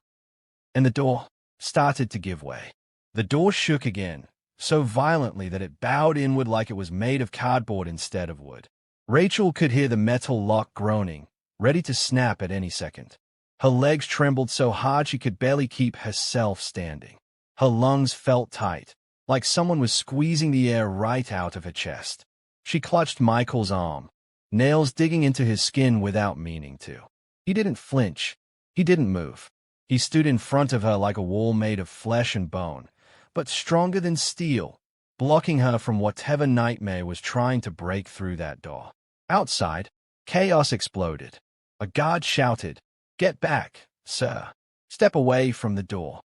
Speaker 1: And the door started to give way. The door shook again, so violently that it bowed inward like it was made of cardboard instead of wood. Rachel could hear the metal lock groaning, ready to snap at any second. Her legs trembled so hard she could barely keep herself standing. Her lungs felt tight, like someone was squeezing the air right out of her chest. She clutched Michael's arm, nails digging into his skin without meaning to. He didn't flinch. He didn't move. He stood in front of her like a wall made of flesh and bone, but stronger than steel, blocking her from whatever nightmare was trying to break through that door. Outside, chaos exploded. A guard shouted, "Get back, sir. Step away from the door."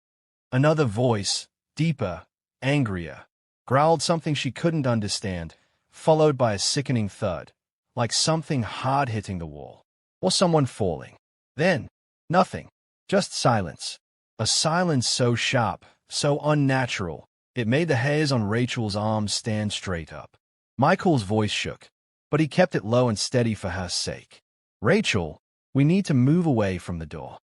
Speaker 1: Another voice, deeper, angrier, growled something she couldn't understand, followed by a sickening thud, like something hard hitting the wall, or someone falling. Then, nothing, just silence. A silence so sharp, so unnatural, it made the hairs on Rachel's arms stand straight up. Michael's voice shook, but he kept it low and steady for her sake. "Rachel, we need to move away from the door."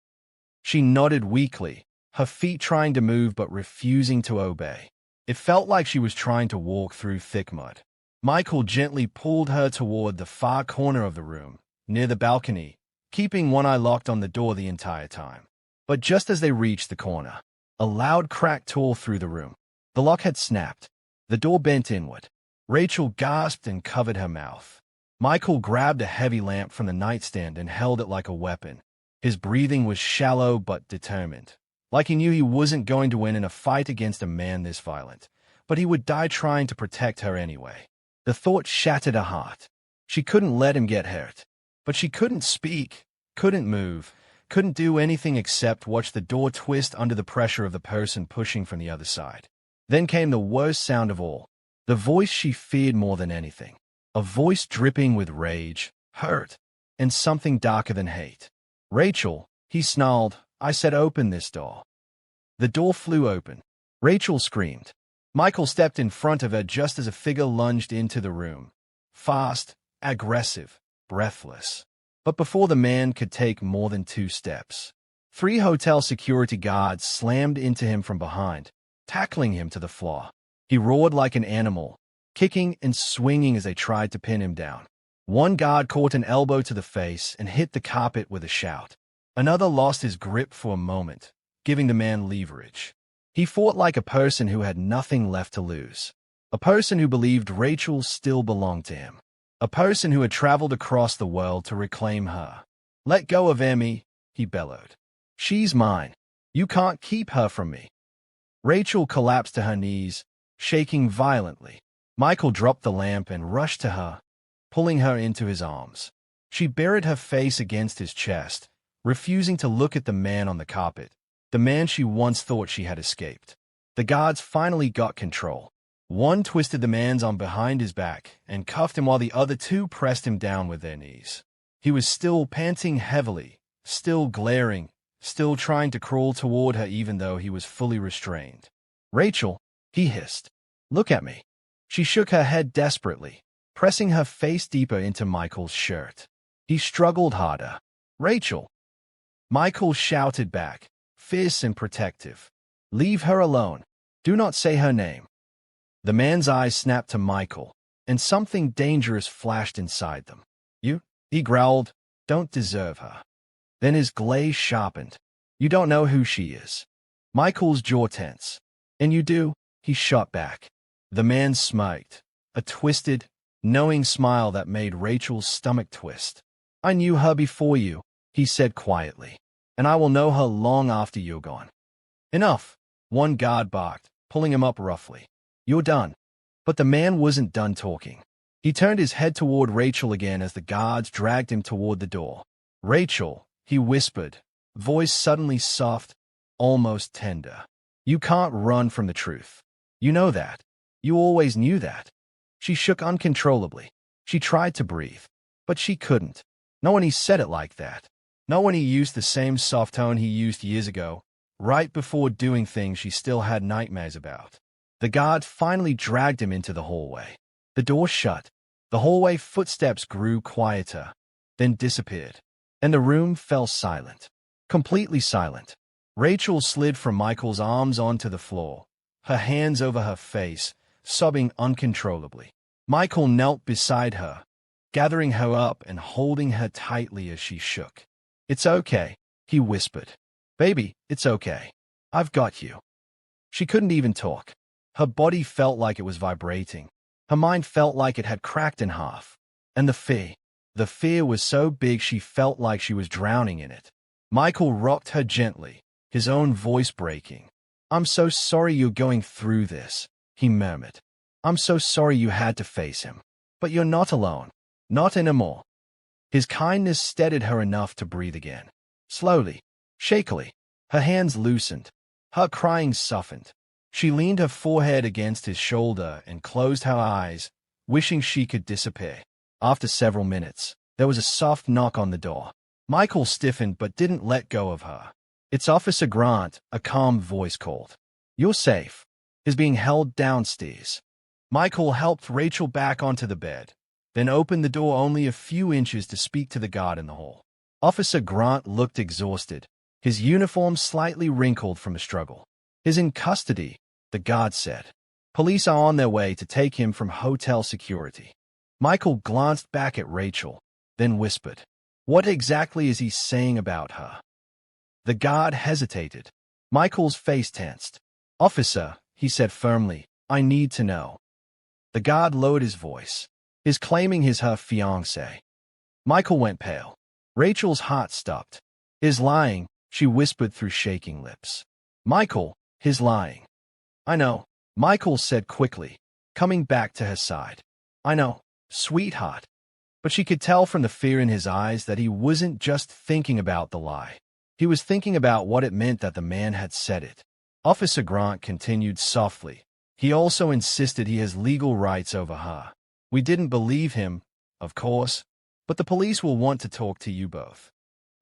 Speaker 1: She nodded weakly, her feet trying to move but refusing to obey. It felt like she was trying to walk through thick mud. Michael gently pulled her toward the far corner of the room, near the balcony, keeping one eye locked on the door the entire time. But just as they reached the corner, a loud crack tore through the room. The lock had snapped. The door bent inward. Rachel gasped and covered her mouth. Michael grabbed a heavy lamp from the nightstand and held it like a weapon. His breathing was shallow but determined, like he knew he wasn't going to win in a fight against a man this violent, but he would die trying to protect her anyway. The thought shattered her heart. She couldn't let him get hurt, but she couldn't speak, couldn't move, couldn't do anything except watch the door twist under the pressure of the person pushing from the other side. Then came the worst sound of all, the voice she feared more than anything. A voice dripping with rage, hurt, and something darker than hate. "Rachel," he snarled, "I said open this door." The door flew open. Rachel screamed. Michael stepped in front of her just as a figure lunged into the room. Fast, aggressive, breathless. But before the man could take more than 2 steps, 3 hotel security guards slammed into him from behind, tackling him to the floor. He roared like an animal, kicking and swinging as they tried to pin him down. One guard caught an elbow to the face and hit the carpet with a shout. Another lost his grip for a moment, giving the man leverage. He fought like a person who had nothing left to lose. A person who believed Rachel still belonged to him. A person who had traveled across the world to reclaim her. "Let go of Emmy," he bellowed. "She's mine. You can't keep her from me." Rachel collapsed to her knees, shaking violently. Michael dropped the lamp and rushed to her, pulling her into his arms. She buried her face against his chest, refusing to look at the man on the carpet, the man she once thought she had escaped. The guards finally got control. One twisted the man's arm behind his back and cuffed him while the other 2 pressed him down with their knees. He was still panting heavily, still glaring, still trying to crawl toward her even though he was fully restrained. "Rachel," he hissed. "Look at me." She shook her head desperately, pressing her face deeper into Michael's shirt. He struggled harder. "Rachel!" Michael shouted back, fierce and protective. "Leave her alone. Do not say her name." The man's eyes snapped to Michael, and something dangerous flashed inside them. "You," he growled, "don't deserve her." Then his glaze sharpened. "You don't know who she is." Michael's jaw tense. "And you do," he shot back. The man smirked, a twisted, knowing smile that made Rachel's stomach twist. "I knew her before you," he said quietly, "and I will know her long after you're gone." "Enough," one guard barked, pulling him up roughly. "You're done." But the man wasn't done talking. He turned his head toward Rachel again as the guards dragged him toward the door. "Rachel," he whispered, voice suddenly soft, almost tender. "You can't run from the truth. You know that. You always knew that." She shook uncontrollably. She tried to breathe, but she couldn't. Not when he said it like that. Not when he used the same soft tone he used years ago, right before doing things she still had nightmares about. The guard finally dragged him into the hallway. The door shut. The hallway footsteps grew quieter, then disappeared, and the room fell silent. Completely silent. Rachel slid from Michael's arms onto the floor, her hands over her face, sobbing uncontrollably. Michael knelt beside her, gathering her up and holding her tightly as she shook. "It's okay," he whispered. "Baby, it's okay. I've got you." She couldn't even talk. Her body felt like it was vibrating. Her mind felt like it had cracked in half. And the fear was so big she felt like she was drowning in it. Michael rocked her gently, his own voice breaking. "I'm so sorry you're going through this," he murmured. "I'm so sorry you had to face him. But you're not alone. Not anymore." His kindness steadied her enough to breathe again. Slowly, shakily, her hands loosened. Her crying softened. She leaned her forehead against his shoulder and closed her eyes, wishing she could disappear. After several minutes, there was a soft knock on the door. Michael stiffened but didn't let go of her. "It's Officer Grant," a calm voice called. "You're safe." Is being held downstairs. Michael helped Rachel back onto the bed, then opened the door only a few inches to speak to the guard in the hall. Officer Grant looked exhausted, his uniform slightly wrinkled from a struggle. "He's in custody," the guard said. "Police are on their way to take him from hotel security." Michael glanced back at Rachel, then whispered, "What exactly is he saying about her?" The guard hesitated. Michael's face tensed. "Officer," he said firmly, "I need to know." The guard lowered his voice. "Is claiming he's her fiancé." Michael went pale. Rachel's heart stopped. "Is lying," she whispered through shaking lips. "Michael, he's lying." "I know," Michael said quickly, coming back to her side. "I know, sweetheart." But she could tell from the fear in his eyes that he wasn't just thinking about the lie. He was thinking about what it meant that the man had said it. Officer Grant continued softly. "He also insisted he has legal rights over her. We didn't believe him, of course, but the police will want to talk to you both."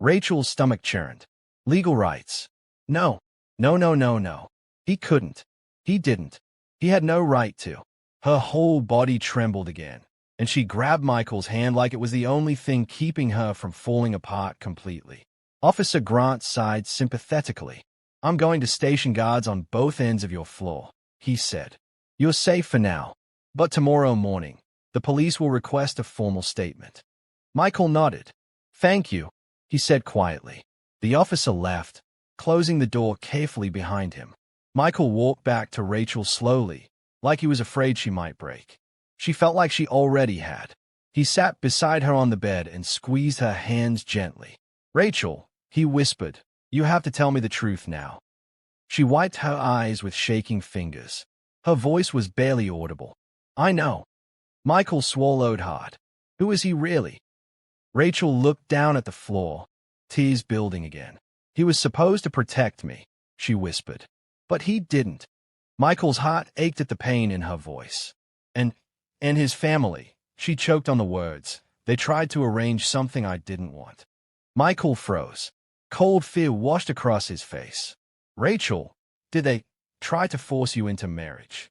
Speaker 1: Rachel's stomach churned. "Legal rights? No. No, no, no, no. He couldn't. He didn't. He had no right to." Her whole body trembled again, and she grabbed Michael's hand like it was the only thing keeping her from falling apart completely. Officer Grant sighed sympathetically. "I'm going to station guards on both ends of your floor," he said. "You're safe for now, but tomorrow morning, the police will request a formal statement." Michael nodded. "Thank you," he said quietly. The officer left, closing the door carefully behind him. Michael walked back to Rachel slowly, like he was afraid she might break. She felt like she already had. He sat beside her on the bed and squeezed her hands gently. "Rachel," he whispered, "you have to tell me the truth now." She wiped her eyes with shaking fingers. Her voice was barely audible. "I know." Michael swallowed hard. Who is he really? Rachel looked down at the floor, tears building again. "He was supposed to protect me," she whispered. "But he didn't." Michael's heart ached at the pain in her voice. And his family." She choked on the words. "They tried to arrange something I didn't want." Michael froze. Cold fear washed across his face. Rachel, did they try to force you into marriage?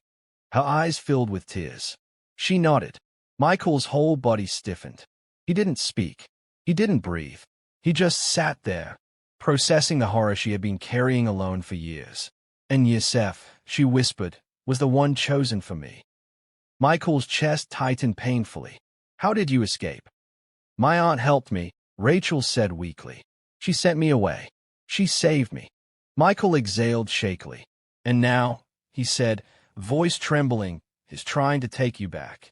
Speaker 1: Her eyes filled with tears. She nodded. Michael's whole body stiffened. He didn't speak. He didn't breathe. He just sat there, processing the horror she had been carrying alone for years. And Yosef, she whispered, was the one chosen for me. Michael's chest tightened painfully. How did you escape? My aunt helped me, Rachel said weakly. She sent me away. She saved me. Michael exhaled shakily. And now, he said, voice trembling, is trying to take you back.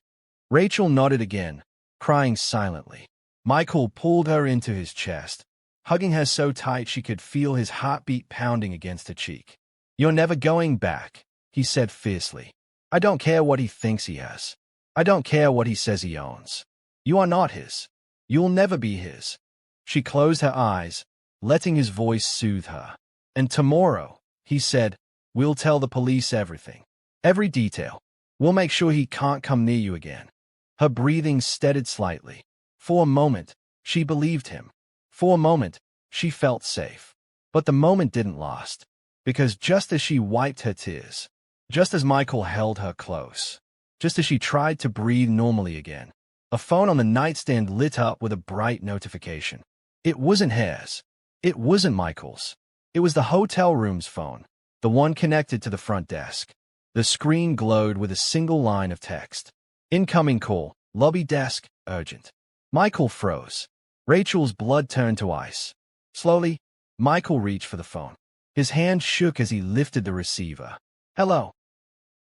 Speaker 1: Rachel nodded again, crying silently. Michael pulled her into his chest, hugging her so tight she could feel his heartbeat pounding against her cheek. You're never going back, he said fiercely. I don't care what he thinks he has. I don't care what he says he owns. You are not his. You'll never be his. She closed her eyes, letting his voice soothe her. And tomorrow, he said, we'll tell the police everything. Every detail. We'll make sure he can't come near you again. Her breathing steadied slightly. For a moment, she believed him. For a moment, she felt safe. But the moment didn't last. Because just as she wiped her tears, just as Michael held her close, just as she tried to breathe normally again, a phone on the nightstand lit up with a bright notification. It wasn't hers. It wasn't Michael's. It was the hotel room's phone, the one connected to the front desk. The screen glowed with a single line of text. Incoming call, lobby desk, urgent. Michael froze. Rachel's blood turned to ice. Slowly, Michael reached for the phone. His hand shook as he lifted the receiver. Hello.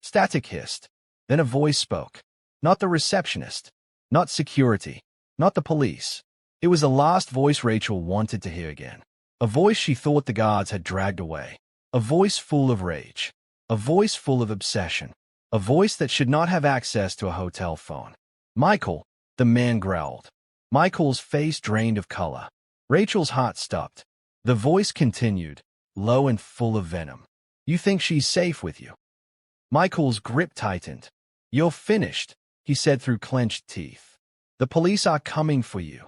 Speaker 1: Static hissed. Then a voice spoke. Not the receptionist. Not security. Not the police. It was the last voice Rachel wanted to hear again. A voice she thought the guards had dragged away. A voice full of rage. A voice full of obsession. A voice that should not have access to a hotel phone. Michael, the man growled. Michael's face drained of color. Rachel's heart stopped. The voice continued, low and full of venom. You think she's safe with you? Michael's grip tightened. You're finished, he said through clenched teeth. The police are coming for you.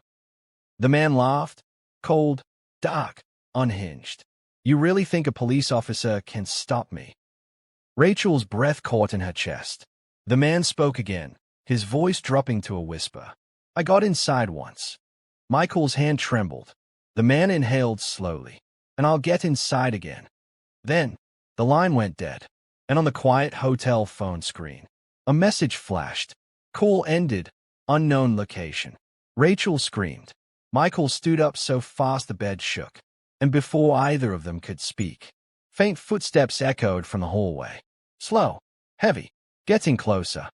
Speaker 1: The man laughed, cold, dark, unhinged. You really think a police officer can stop me? Rachel's breath caught in her chest. The man spoke again, his voice dropping to a whisper. I got inside once. Michael's hand trembled. The man inhaled slowly. And I'll get inside again. Then, the line went dead. And on the quiet hotel phone screen, a message flashed. Call ended. Unknown location. Rachel screamed. Michael stood up so fast the bed shook. And before either of them could speak, faint footsteps echoed from the hallway. Slow, heavy, getting closer.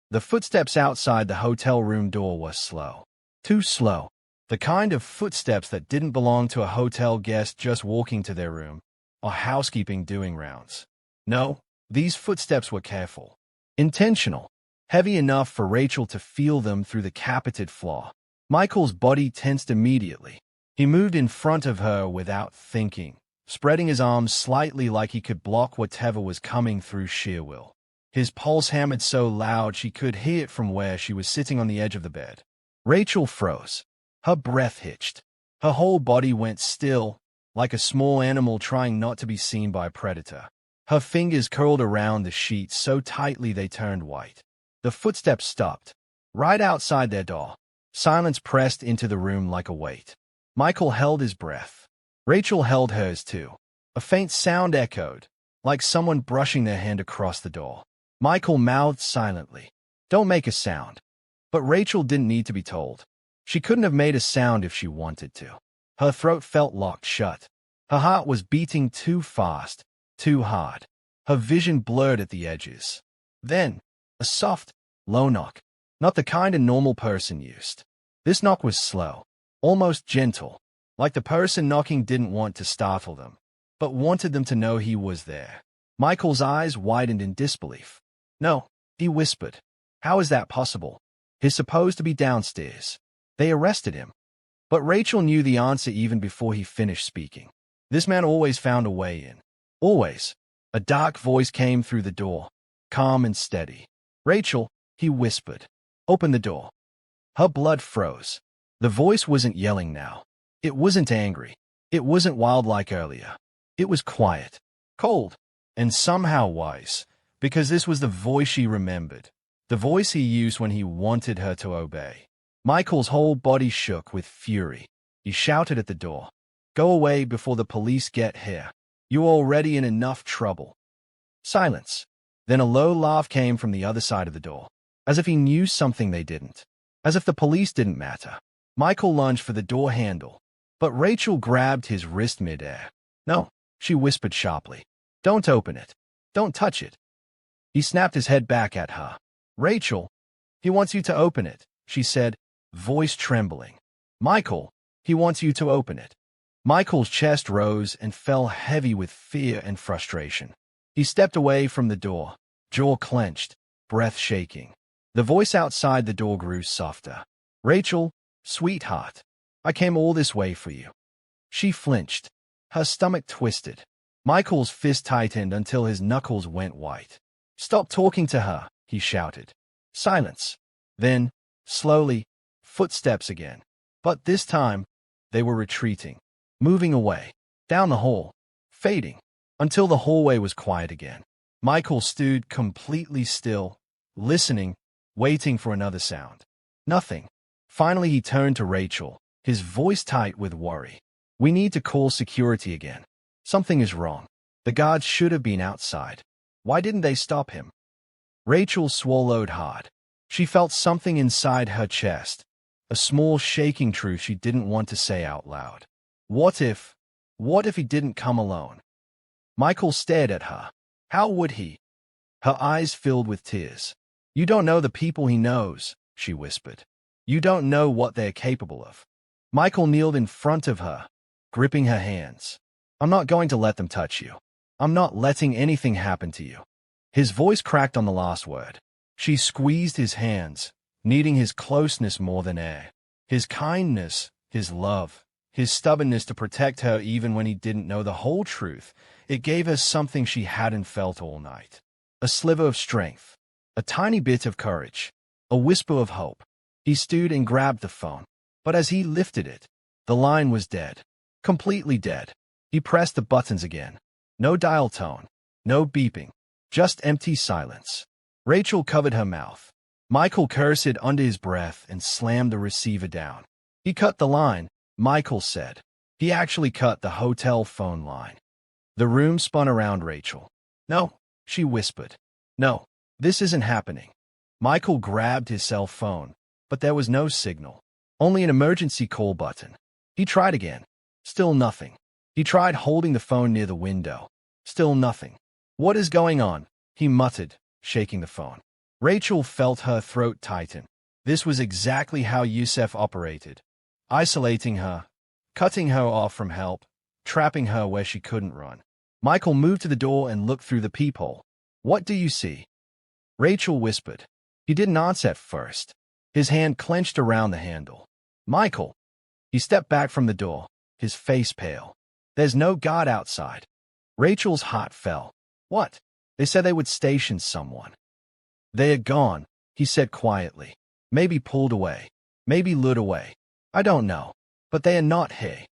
Speaker 1: The footsteps outside the hotel room door were slow. Too slow. The kind of footsteps that didn't belong to a hotel guest just walking to their room, or housekeeping doing rounds. No, these footsteps were careful. Intentional. Heavy enough for Rachel to feel them through the carpeted floor. Michael's body tensed immediately. He moved in front of her without thinking, spreading his arms slightly like he could block whatever was coming through sheer will. His pulse hammered so loud she could hear it from where she was sitting on the edge of the bed. Rachel froze. Her breath hitched. Her whole body went still, like a small animal trying not to be seen by a predator. Her fingers curled around the sheets so tightly they turned white. The footsteps stopped. Right outside their door. Silence pressed into the room like a weight. Michael held his breath. Rachel held hers too. A faint sound echoed, like someone brushing their hand across the door. Michael mouthed silently. Don't make a sound. But Rachel didn't need to be told. She couldn't have made a sound if she wanted to. Her throat felt locked shut. Her heart was beating too fast, too hard. Her vision blurred at the edges. Then, a soft, low knock. Not the kind a normal person used. This knock was slow, almost gentle, like the person knocking didn't want to startle them, but wanted them to know he was there. Michael's eyes widened in disbelief. No, he whispered. How is that possible? He's supposed to be downstairs. They arrested him. But Rachel knew the answer even before he finished speaking. This man always found a way in. Always. A dark voice came through the door, calm and steady. Rachel, he whispered. Open the door. Her blood froze. The voice wasn't yelling now. It wasn't angry. It wasn't wild like earlier. It was quiet, cold, and somehow wise, because this was the voice she remembered, the voice he used when he wanted her to obey. Michael's whole body shook with fury. He shouted at the door, "Go away before the police get here. You're already in enough trouble." Silence. Then a low laugh came from the other side of the door, as if he knew something they didn't, as if the police didn't matter. Michael lunged for the door handle, but Rachel grabbed his wrist midair. "No," she whispered sharply. "Don't open it. Don't touch it." He snapped his head back at her. "Rachel, he wants you to open it," she said, voice trembling. "Michael, he wants you to open it." Michael's chest rose and fell heavy with fear and frustration. He stepped away from the door, jaw clenched, breath shaking. The voice outside the door grew softer. "Rachel, sweetheart, I came all this way for you." She flinched. Her stomach twisted. Michael's fist tightened until his knuckles went white. "Stop talking to her," he shouted. Silence. Then, slowly, footsteps again. But this time, they were retreating, moving away, down the hall, fading, until the hallway was quiet again. Michael stood completely still, listening, waiting for another sound. Nothing. Finally, he turned to Rachel, his voice tight with worry. "We need to call security again. Something is wrong. The guards should have been outside. Why didn't they stop him?" Rachel swallowed hard. She felt something inside her chest, a small shaking truth she didn't want to say out loud. What if he didn't come alone? Michael stared at her. How would he? Her eyes filled with tears. "You don't know the people he knows," she whispered. "You don't know what they're capable of." Michael kneeled in front of her, gripping her hands. "I'm not going to let them touch you. I'm not letting anything happen to you." His voice cracked on the last word. She squeezed his hands, needing his closeness more than air. His kindness, his love, his stubbornness to protect her even when he didn't know the whole truth. It gave her something she hadn't felt all night. A sliver of strength, a tiny bit of courage, a whisper of hope. He stood and grabbed the phone. But as he lifted it, the line was dead. Completely dead. He pressed the buttons again. No dial tone, no beeping, just empty silence. Rachel covered her mouth. Michael cursed under his breath and slammed the receiver down. "He cut the line," Michael said. "He actually cut the hotel phone line." The room spun around Rachel. "No," she whispered. "No, this isn't happening." Michael grabbed his cell phone, but there was no signal. Only an emergency call button. He tried again. Still nothing. He tried holding the phone near the window. Still nothing. "What is going on?" he muttered, shaking the phone. Rachel felt her throat tighten. This was exactly how Youssef operated. Isolating her, cutting her off from help, trapping her where she couldn't run. Michael moved to the door and looked through the peephole. "What do you see?" Rachel whispered. He didn't answer at first. His hand clenched around the handle. "Michael!" He stepped back from the door, his face pale. "There's no guard outside." Rachel's heart fell. "What?" "They said they would station someone." "They are gone," he said quietly. "Maybe pulled away. Maybe lured away. I don't know. But they are not here."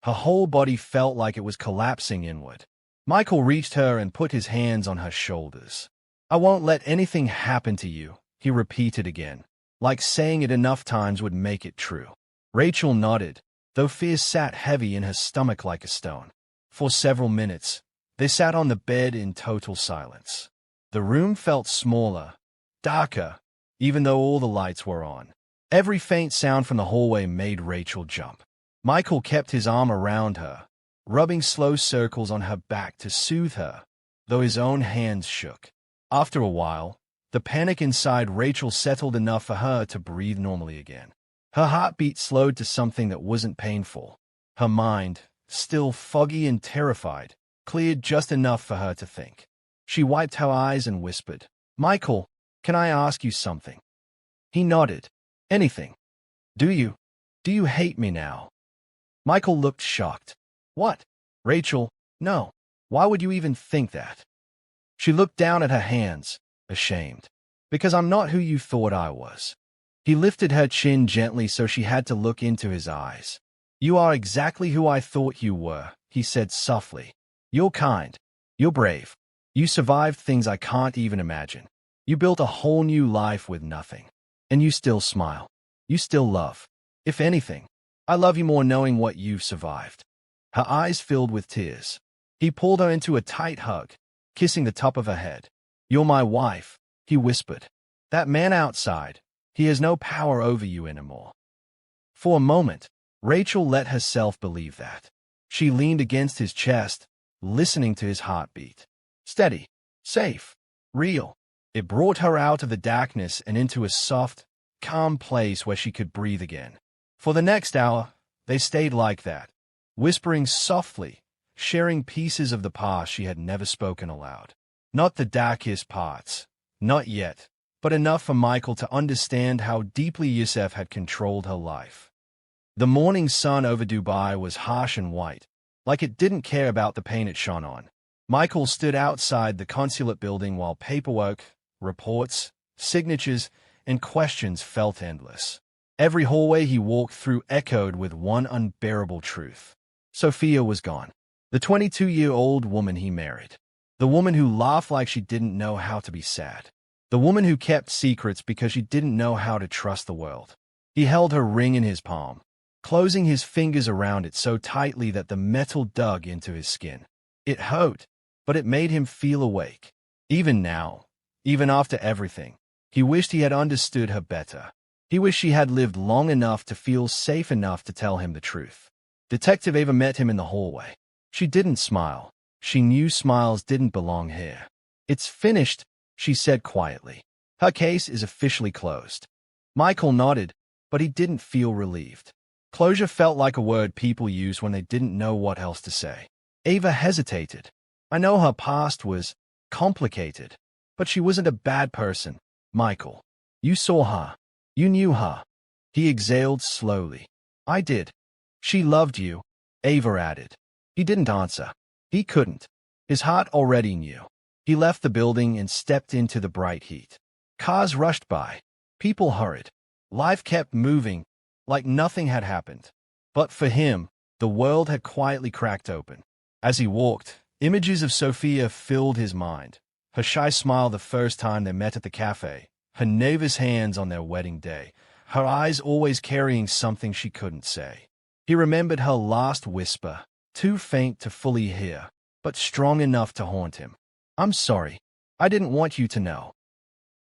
Speaker 1: Her whole body felt like it was collapsing inward. Michael reached her and put his hands on her shoulders. "I won't let anything happen to you," he repeated again, like saying it enough times would make it true. Rachel nodded, though fear sat heavy in her stomach like a stone. For several minutes, they sat on the bed in total silence. The room felt smaller, darker, even though all the lights were on. Every faint sound from the hallway made Rachel jump. Michael kept his arm around her, rubbing slow circles on her back to soothe her, though his own hands shook. After a while, the panic inside Rachel settled enough for her to breathe normally again. Her heartbeat slowed to something that wasn't painful. Her mind, still foggy and terrified, cleared just enough for her to think. She wiped her eyes and whispered, "Michael, can I ask you something?" He nodded. "Anything." Do you hate me now?" Michael looked shocked. "What?" "Rachel, no. Why would you even think that?" She looked down at her hands, ashamed. "Because I'm not who you thought I was." He lifted her chin gently so she had to look into his eyes. "You are exactly who I thought you were," he said softly. "You're kind. You're brave. You survived things I can't even imagine. You built a whole new life with nothing. And you still smile. You still love. If anything, I love you more knowing what you've survived." Her eyes filled with tears. He pulled her into a tight hug, kissing the top of her head. "You're my wife," he whispered. "That man outside, he has no power over you anymore." For a moment, Rachel let herself believe that. She leaned against his chest, listening to his heartbeat. Steady, safe, real. It brought her out of the darkness and into a soft, calm place where she could breathe again. For the next hour, they stayed like that, whispering softly, sharing pieces of the past she had never spoken aloud. Not the darkest parts, not yet, but enough for Michael to understand how deeply Youssef had controlled her life. The morning sun over Dubai was harsh and white, like it didn't care about the paint it shone on. Michael stood outside the consulate building while paperwork, reports, signatures, and questions felt endless. Every hallway he walked through echoed with one unbearable truth. Sophia was gone. The 22-year-old woman he married. The woman who laughed like she didn't know how to be sad. The woman who kept secrets because she didn't know how to trust the world. He held her ring in his palm, closing his fingers around it so tightly that the metal dug into his skin. It hurt, but it made him feel awake. Even now, even after everything, he wished he had understood her better. He wished she had lived long enough to feel safe enough to tell him the truth. Detective Ava met him in the hallway. She didn't smile. She knew smiles didn't belong here. "It's finished," she said quietly. "Her case is officially closed." Michael nodded, but he didn't feel relieved. Closure felt like a word people used when they didn't know what else to say. Ava hesitated. "I know her past was complicated, but she wasn't a bad person, Michael. You saw her. You knew her." He exhaled slowly. "I did. She loved you," Ava added. He didn't answer. He couldn't. His heart already knew. He left the building and stepped into the bright heat. Cars rushed by. People hurried. Life kept moving, like nothing had happened. But for him, the world had quietly cracked open. As he walked, images of Sophia filled his mind. Her shy smile the first time they met at the cafe, her nervous hands on their wedding day, her eyes always carrying something she couldn't say. He remembered her last whisper, too faint to fully hear, but strong enough to haunt him. "I'm sorry. I didn't want you to know."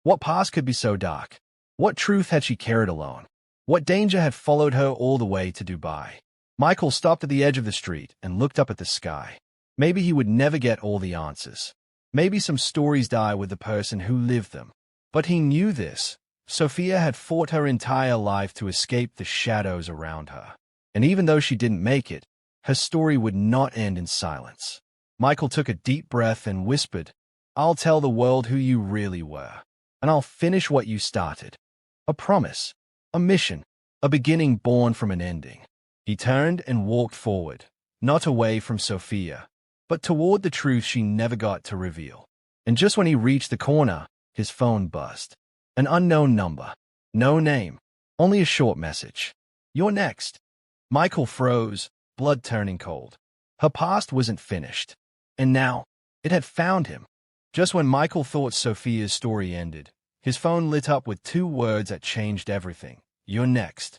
Speaker 1: What past could be so dark? What truth had she carried alone? What danger had followed her all the way to Dubai? Michael stopped at the edge of the street and looked up at the sky. Maybe he would never get all the answers. Maybe some stories die with the person who lived them. But he knew this. Sophia had fought her entire life to escape the shadows around her. And even though she didn't make it, her story would not end in silence. Michael took a deep breath and whispered, "I'll tell the world who you really were. And I'll finish what you started. A promise. A mission. A beginning born from an ending." He turned and walked forward, not away from Sophia, but toward the truth she never got to reveal. And just when he reached the corner, his phone buzzed. An unknown number. No name. Only a short message. "You're next." Michael froze, blood turning cold. Her past wasn't finished. And now, it had found him. Just when Michael thought Sophia's story ended, his phone lit up with two words that changed everything. "You're next."